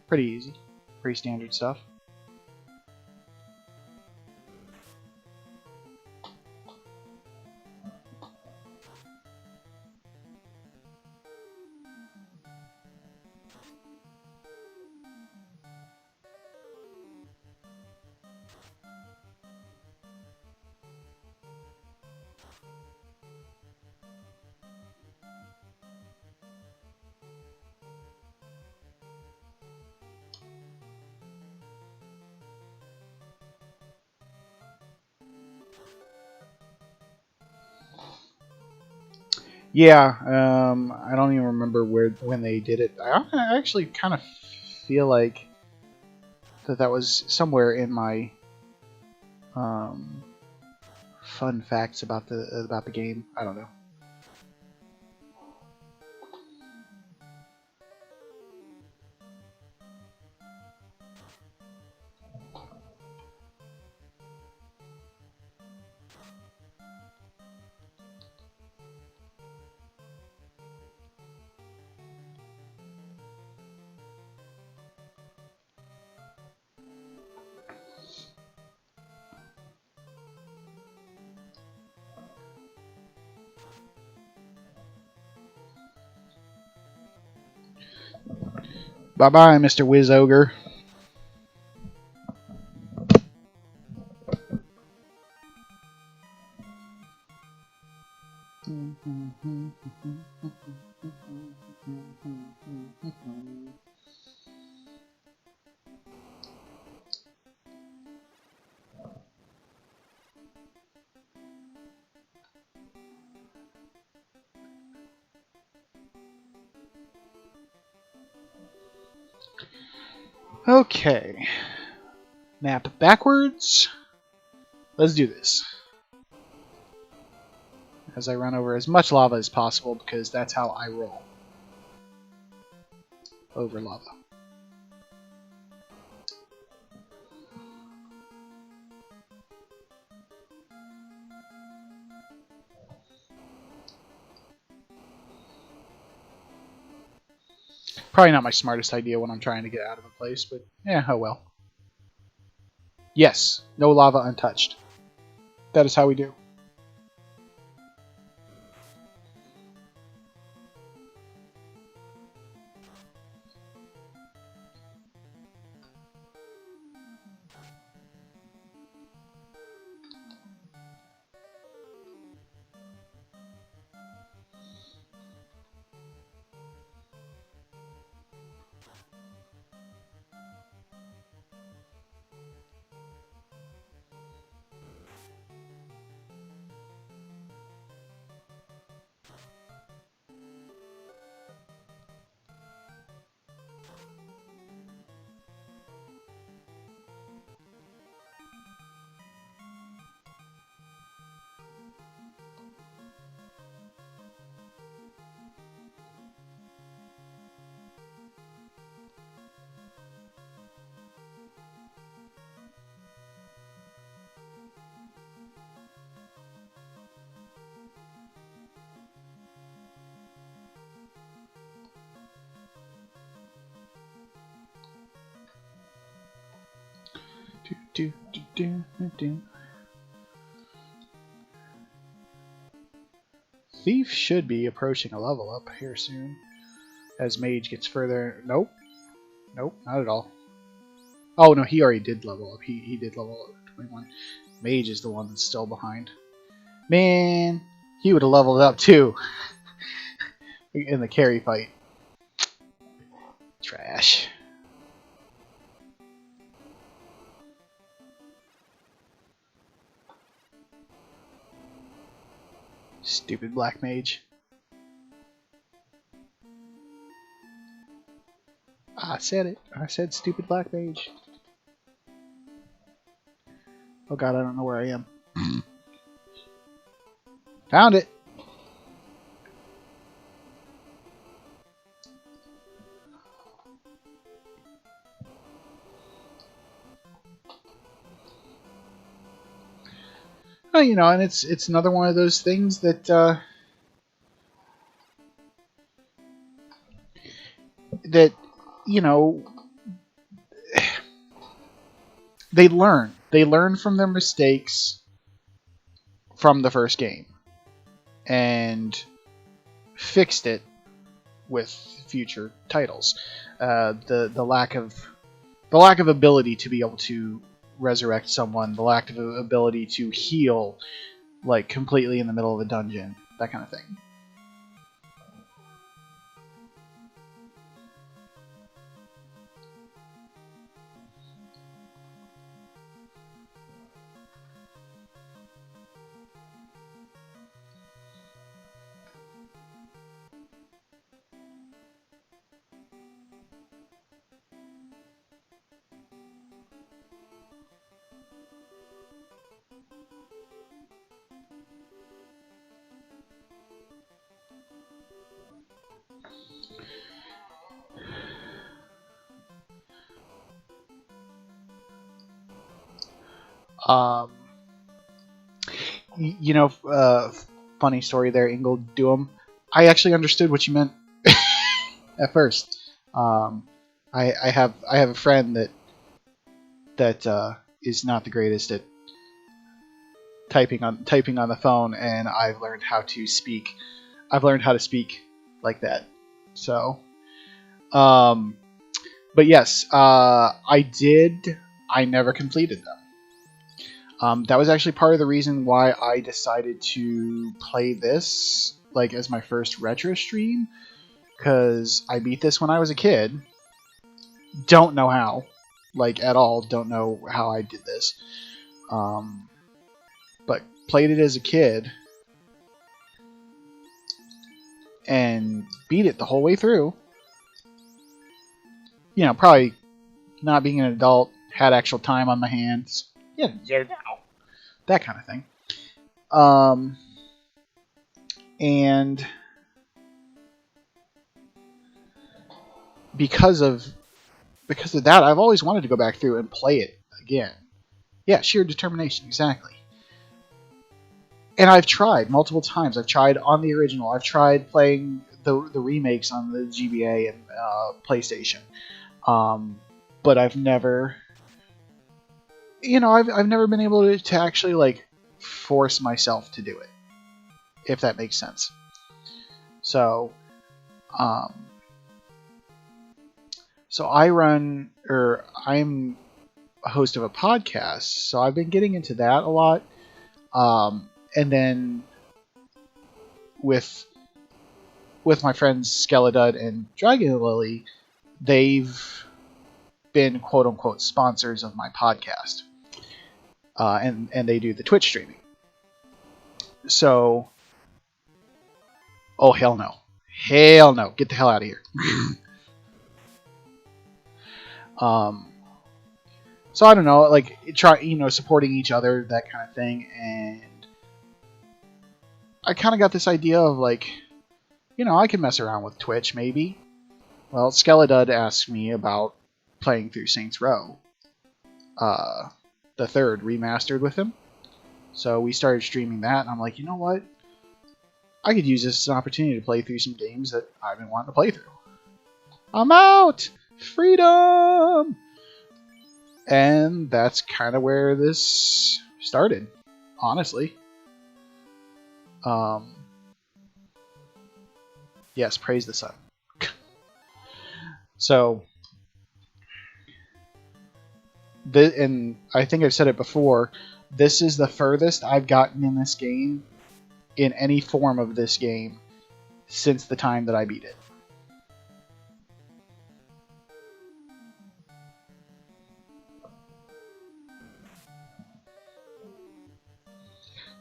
Pretty easy. Pretty standard stuff. Yeah, I don't even remember when they did it. I actually kind of feel like that was somewhere in my fun facts about the game. I don't know. Bye bye, Mr. Wiz Ogre. Okay. Map backwards. Let's do this. As I run over as much lava as possible because that's how I roll. Over lava. Probably not my smartest idea when I'm trying to get out of a place, but yeah, oh well. Yes, no lava untouched. That is how we do. Thief should be approaching a level up here soon. As Mage gets further... Nope. Nope, not at all. Oh, no, he already did level up. He did level up to 21. Mage is the one that's still behind. Man, he would have leveled up too. In the carry fight. Trash. Stupid black mage. I said it. I said stupid black mage. Oh god, I don't know where I am. Found it! Well, you know, and it's another one of those things that that, you know, they learn. They learn from their mistakes from the first game and fixed it with future titles. The lack of ability to be able to resurrect someone, the lack of ability to heal like completely in the middle of a dungeon, that kind of thing. Um, you know, funny story there, Ingle Doom. I actually understood what you meant at first. I have a friend that is not the greatest at typing on the phone, and I've learned how to speak. I've learned how to speak like that. So, but yes, I did. I never completed them. That was actually part of the reason why I decided to play this like as my first retro stream, because I beat this when I was a kid. Don't know how, like at all. Don't know how I did this, but played it as a kid and beat it the whole way through. You know, probably not being an adult, had actual time on my hands. Yeah, that kind of thing. And because of that, I've always wanted to go back through and play it again. Yeah, sheer determination, exactly. And I've tried multiple times. I've tried on the original. I've tried playing the remakes on the GBA and PlayStation. But I've never, you know, I've never been able to actually like force myself to do it, if that makes sense. So, so I'm a host of a podcast, so I've been getting into that a lot. And then with my friends Skeledud and Dragon Lily, they've been quote unquote sponsors of my podcast. And they do the Twitch streaming. So, oh hell no. Hell no. Get the hell out of here. So I don't know, like supporting each other, that kind of thing, and I kind of got this idea of like, you know, I can mess around with Twitch maybe. Well, Skeledud asked me about playing through Saints Row, the third remastered with him. So we started streaming that, and I'm like, you know what? I could use this as an opportunity to play through some games that I've been wanting to play through. I'm out! Freedom! And that's kind of where this started, honestly. Yes, praise the sun. So, and I think I've said it before, this is the furthest I've gotten in this game, in any form of this game, since the time that I beat it.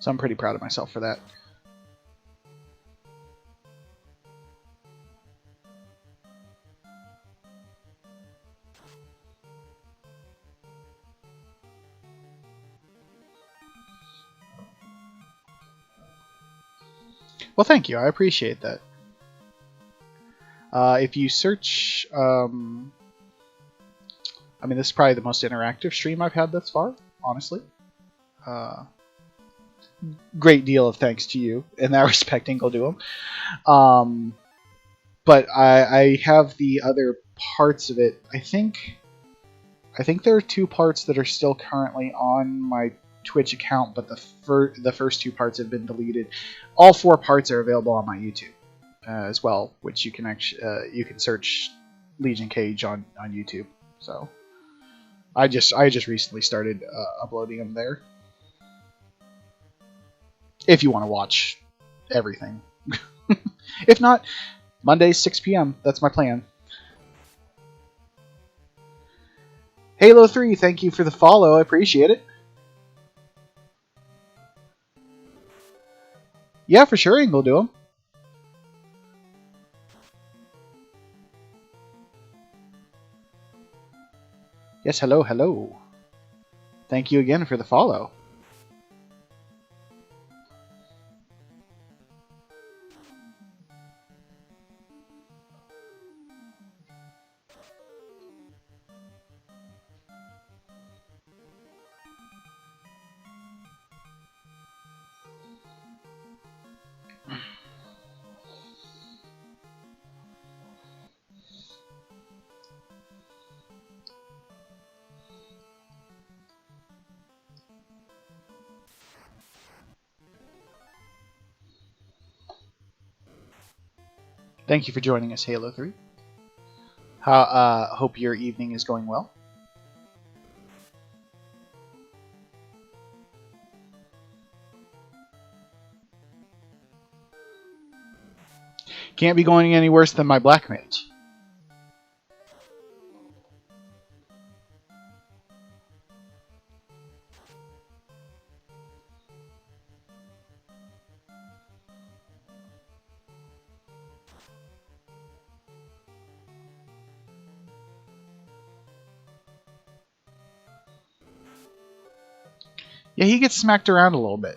So I'm pretty proud of myself for that. Well, thank you. I appreciate that. If you search, I mean, this is probably the most interactive stream I've had thus far, honestly. Great deal of thanks to you in that respect, Inkle Doom. But I have the other parts of it. I think there are 2 parts that are still currently on my Twitch account, but the first 2 parts have been deleted. All 4 parts are available on my YouTube as well, which you can you can search Legion Cage on YouTube. So I just recently started uploading them there. If you want to watch everything. If not, Mondays 6 p.m. That's my plan. Halo 3, thank you for the follow. I appreciate it. Yeah, for sure, Ingle do them. Yes, hello, hello. Thank you again for the follow. Thank you for joining us, Halo 3. Hope your evening is going well. Can't be going any worse than my Black Mage. Yeah, he gets smacked around a little bit.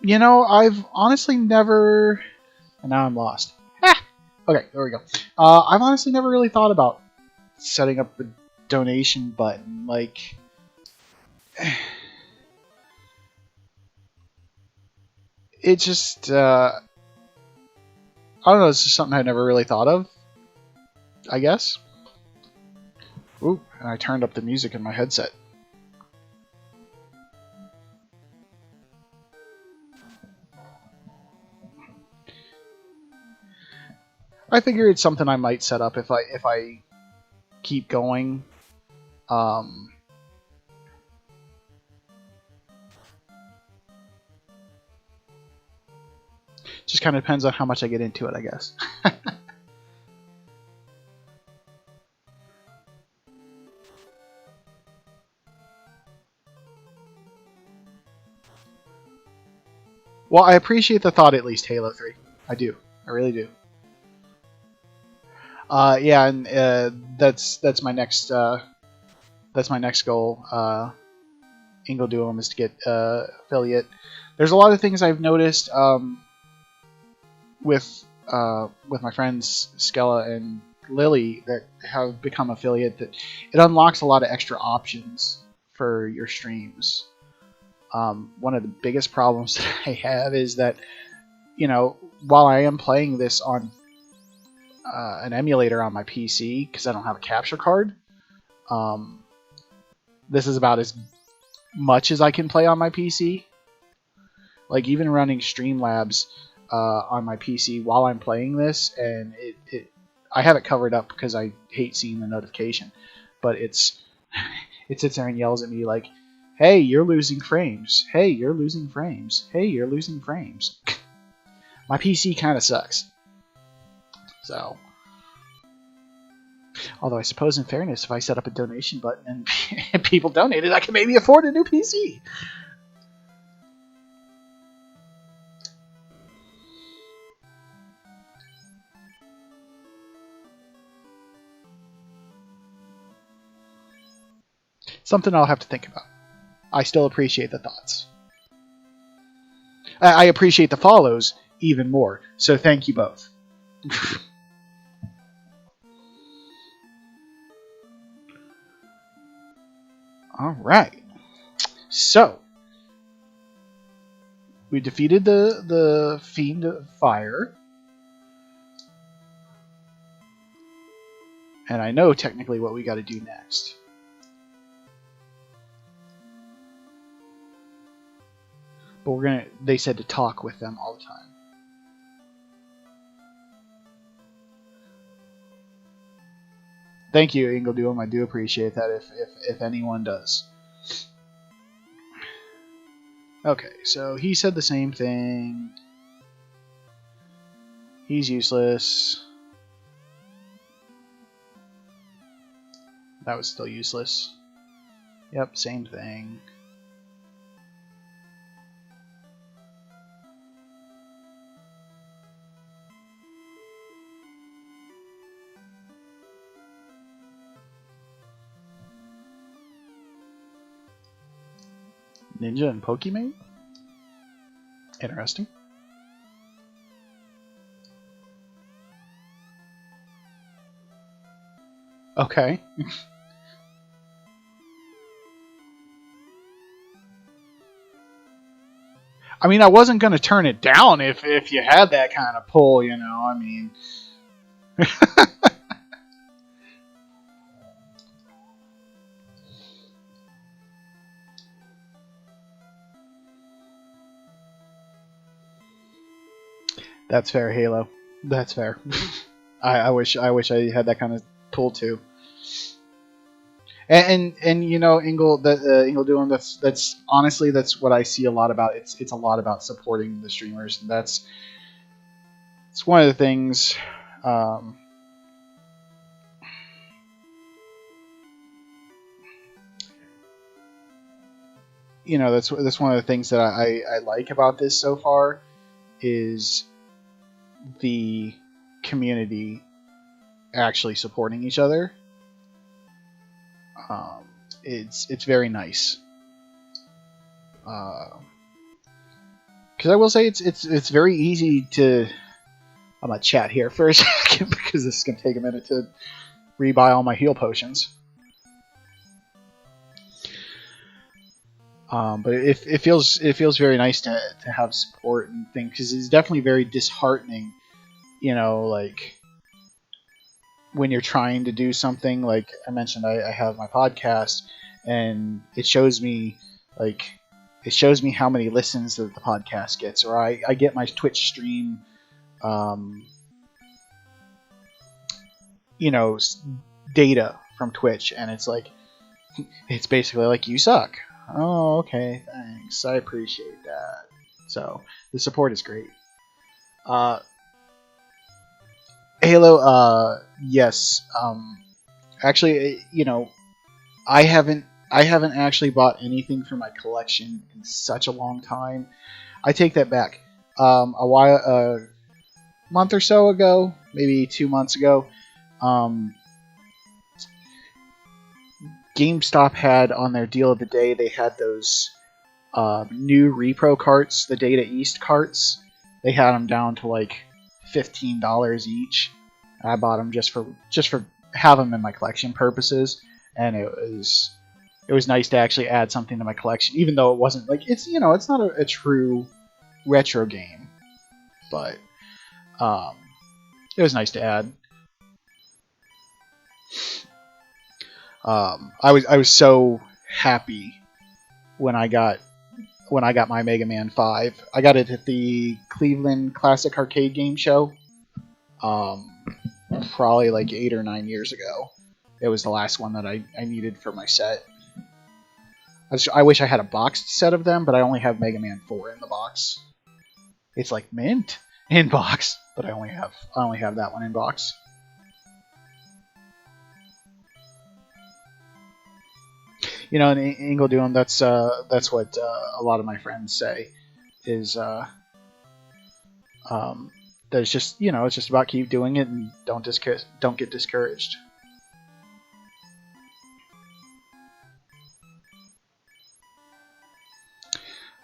You know, I've honestly never... And now I'm lost. Ah! Okay, there we go. I've honestly never really thought about setting up a donation button. Like... It just... I don't know, it's just something I never really thought of, I guess. Ooh, and I turned up the music in my headset. I figure it's something I might set up if I keep going. Just kind of depends on how much I get into it, I guess. Well, I appreciate the thought, at least, Halo 3. I do. I really do. Yeah, and that's my next goal. Ingledoom is to get affiliate. There's a lot of things I've noticed with my friends Skella and Lily that have become affiliate, that it unlocks a lot of extra options for your streams. One of the biggest problems that I have is that, while I am playing this on an emulator on my PC because I don't have a capture card, this is about as much as I can play on my PC. Like, even running Streamlabs on my PC while I'm playing this, and I have it covered up because I hate seeing the notification, but it sits there and yells at me like, "Hey, you're losing frames. Hey, you're losing frames. Hey, you're losing frames." My PC kind of sucks. So, although I suppose in fairness, if I set up a donation button and people donate it, I can maybe afford a new PC. Something I'll have to think about. I still appreciate the thoughts. I appreciate the follows even more, so thank you both. Alright. So, we defeated the Fiend of Fire. And I know technically what we got to do next. But they said to talk with them all the time. Thank you, Ingledoom. I do appreciate that if anyone does. Okay, so he said the same thing. He's useless. That was still useless. Yep, same thing. Ninja and Pokemon? Interesting. Okay. I mean, I wasn't going to turn it down if you had that kind of pull, I mean... That's fair, Halo. That's fair. I wish I had that kind of pull too. And Ingledoom, that's honestly that's what I see a lot about. It's a lot about supporting the streamers, and it's one of the things. That's one of the things that I like about this so far is the community actually supporting each other. It's very nice. Because I will say it's very easy to. I'm gonna chat here for a second because this is gonna take a minute to rebuy all my heal potions. But it feels very nice to have support and things, because it's definitely very disheartening, like when you're trying to do something. Like I mentioned, I have my podcast, and it shows me how many listens that the podcast gets, or I get my Twitch stream, data from Twitch, and it's basically like, you suck. Oh, okay, thanks. I appreciate that. So, the support is great. Halo, yes. Actually, I haven't actually bought anything for my collection in such a long time. I take that back. A month or so ago, maybe 2 months ago, GameStop had on their deal of the day, they had those new repro carts, the Data East carts. They had them down to like $15 each. I bought them just for have them in my collection purposes, and it was nice to actually add something to my collection, even though it wasn't like it's not a true retro game, but it was nice to add. I was so happy when I got my Mega Man 5. I got it at the Cleveland Classic Arcade Game Show. Probably like 8 or 9 years ago. It was the last one that I needed for my set. I wish I had a boxed set of them, but I only have Mega Man 4 in the box. It's like mint in box, but I only have that one in box. You know, in Ingledoom, that's what a lot of my friends say is that it's just it's just about keep doing it and don't get discouraged.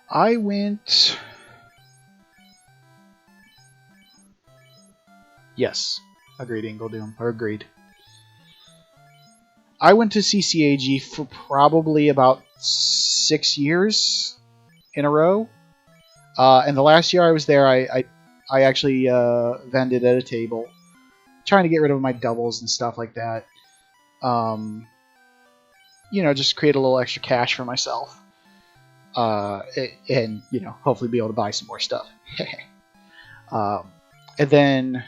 I went. Yes, agreed, Ingledoom. Or agreed. I went to CCAG for probably about 6 years in a row. And the last year I was there, I actually vended at a table, trying to get rid of my doubles and stuff like that. Just create a little extra cash for myself. And hopefully be able to buy some more stuff. And then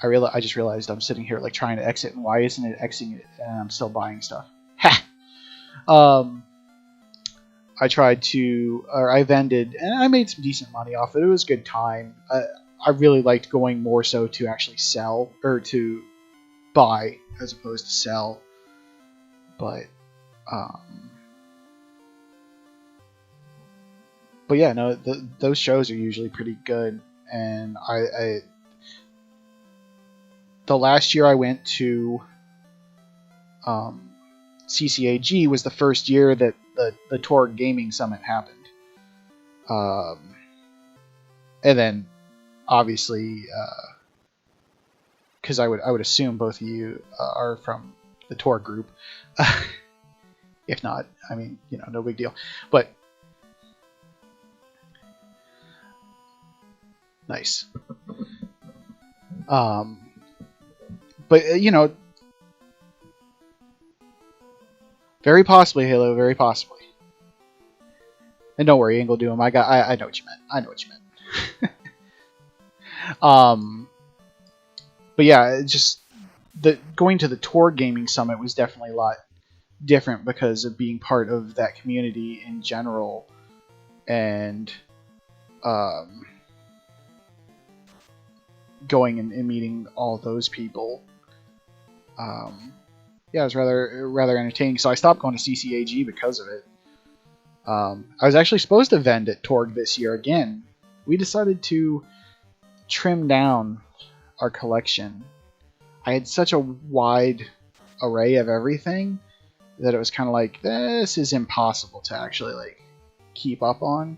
I just realized I'm sitting here like trying to exit, and why isn't it exiting it? And I'm still buying stuff. I vended, and I made some decent money off it. It was a good time. I really liked going more so to actually sell, or to buy as opposed to sell. But yeah, no, those shows are usually pretty good. And the last year I went to CCAG was the first year that the Torg Gaming Summit happened. And then, obviously, because I would assume both of you are from the Torg group. If not, I mean, no big deal. But nice. But very possibly, Halo, very possibly. And don't worry, Ingledoom, I know what you meant. I know what you meant. But yeah, just going to the Torg Gaming Summit was definitely a lot different because of being part of that community in general, and going and meeting all those people. Yeah, it was rather entertaining. So I stopped going to CCAG because of it. I was actually supposed to vend at Torg this year again. We decided to trim down our collection. I had such a wide array of everything that it was kind of like, this is impossible to actually like keep up on.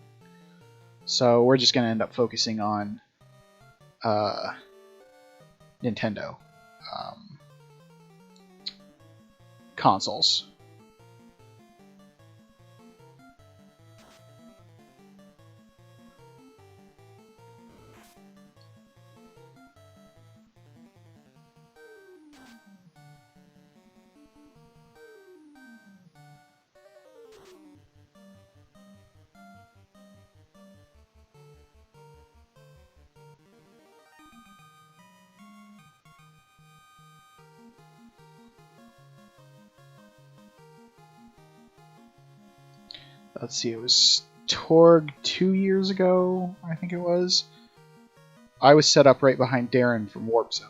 So we're just going to end up focusing on Nintendo consoles. Let's see, it was Torg 2 years ago, I think it was. I was set up right behind Darren from Warp Zone.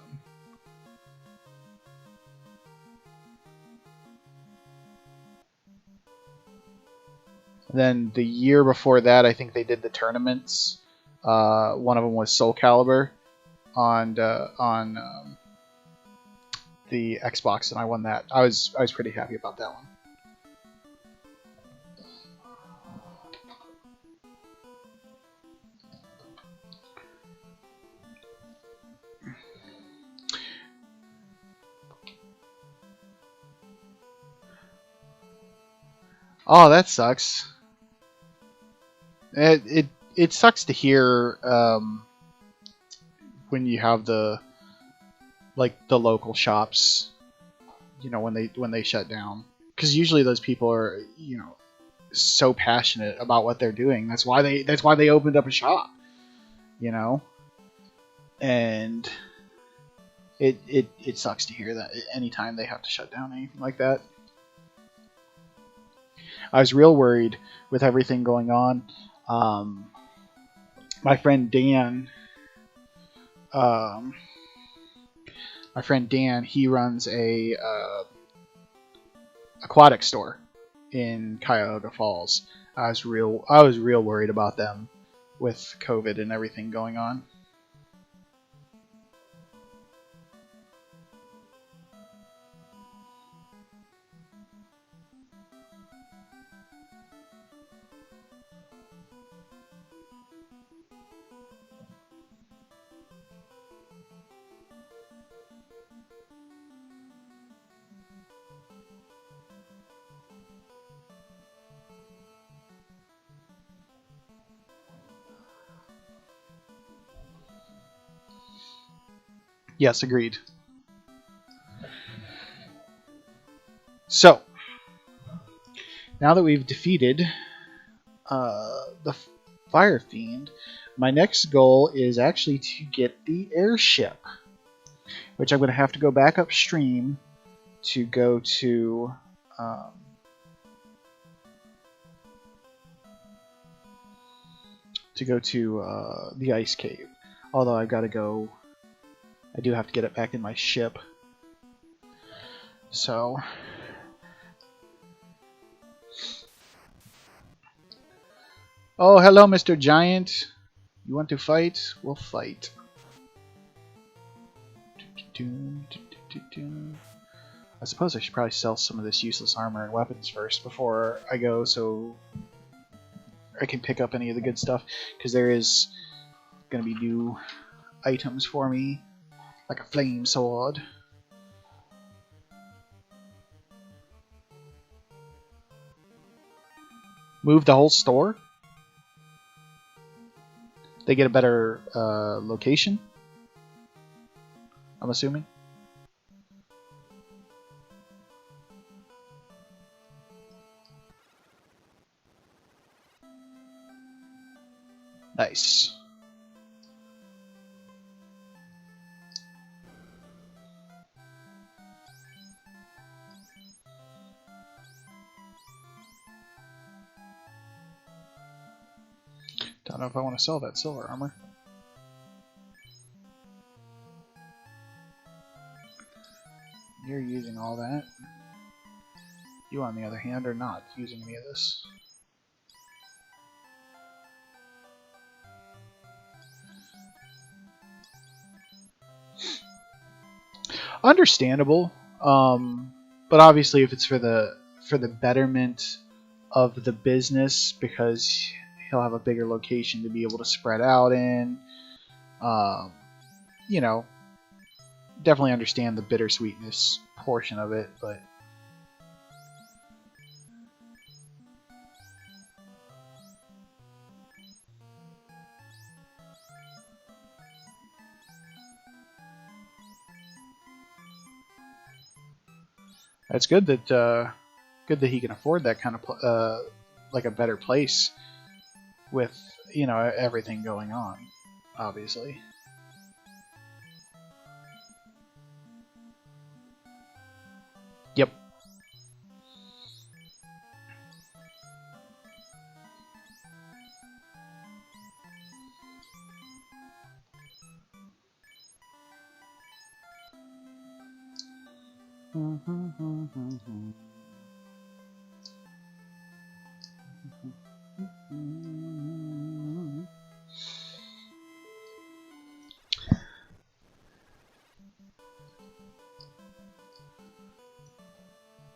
Then the year before that, I think they did the tournaments. One of them was Soul Calibur on the Xbox, and I won that. I was pretty happy about that one. Oh, that sucks. It sucks to hear when you have the local shops, you know, when they shut down, because usually those people are, you know, so passionate about what they're doing. That's why they opened up a shop, you know. And it sucks to hear that anytime they have to shut down anything like that. I was real worried with everything going on. My friend Dan, he runs a aquatic store in Cuyahoga Falls. I was real worried about them with COVID and everything going on. Yes, agreed. So, now that we've defeated the Fire Fiend, my next goal is actually to get the airship, which I'm going to have to go back upstream to go to the ice cave. Although I do have to get it back in my ship. So, oh, hello, Mr. Giant. You want to fight? We'll fight. I suppose I should probably sell some of this useless armor and weapons first before I go, so I can pick up any of the good stuff, because there is going to be new items for me, like a flame sword. Move the whole store? They get a better location, I'm assuming. Nice. Don't know if I want to sell that silver armor. You're using all that. You, on the other hand, are not using any of this. Understandable, but obviously, if it's for the betterment of the business, because he'll have a bigger location to be able to spread out in, you know, definitely understand the bittersweetness portion of it, but it's good that he can afford that kind of like a better place with, you know, everything going on, obviously. Yep.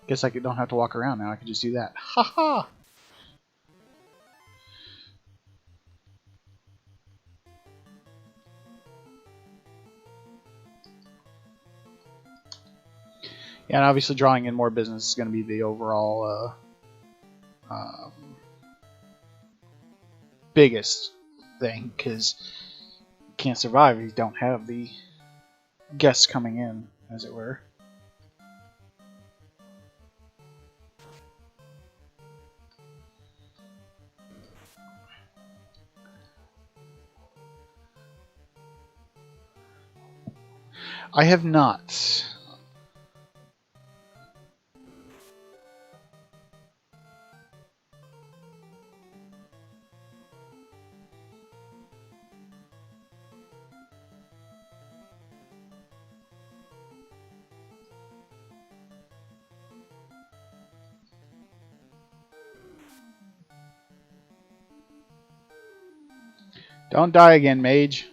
Guess I don't have to walk around now. I can just do that. Ha ha! Yeah, and obviously drawing in more business is going to be the overall biggest thing, because you can't survive if you don't have the guests coming in, as it were. I have not. Don't die again, mage.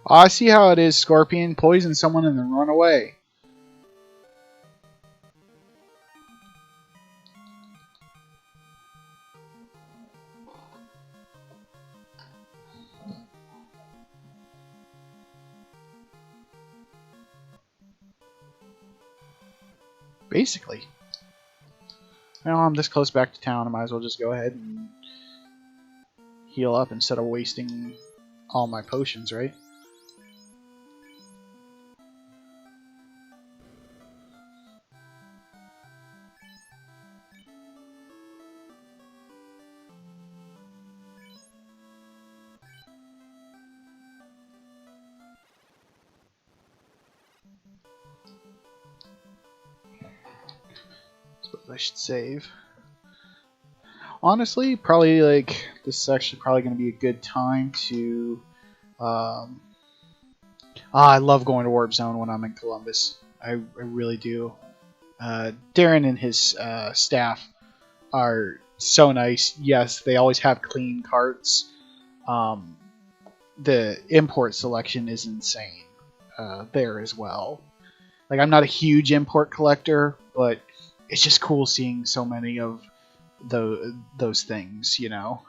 Oh, I see how it is, Scorpion. Poison someone and then run away. Basically. Now I'm this close back to town, I might as well just go ahead and heal up instead of wasting all my potions, right? Suppose I should save. Honestly, probably like this is actually probably going to be a good time to. I love going to Warp Zone when I'm in Columbus. I really do. Darren and his staff are so nice. Yes, they always have clean carts. The import selection is insane there as well. Like, I'm not a huge import collector, but it's just cool seeing so many of those things, you know.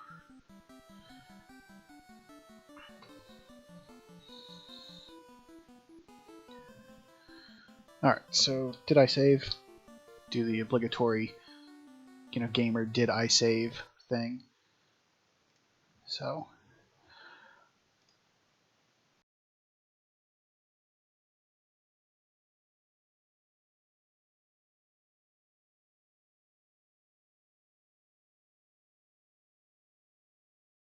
All right, so did I save? Do the obligatory, gamer did I save thing. So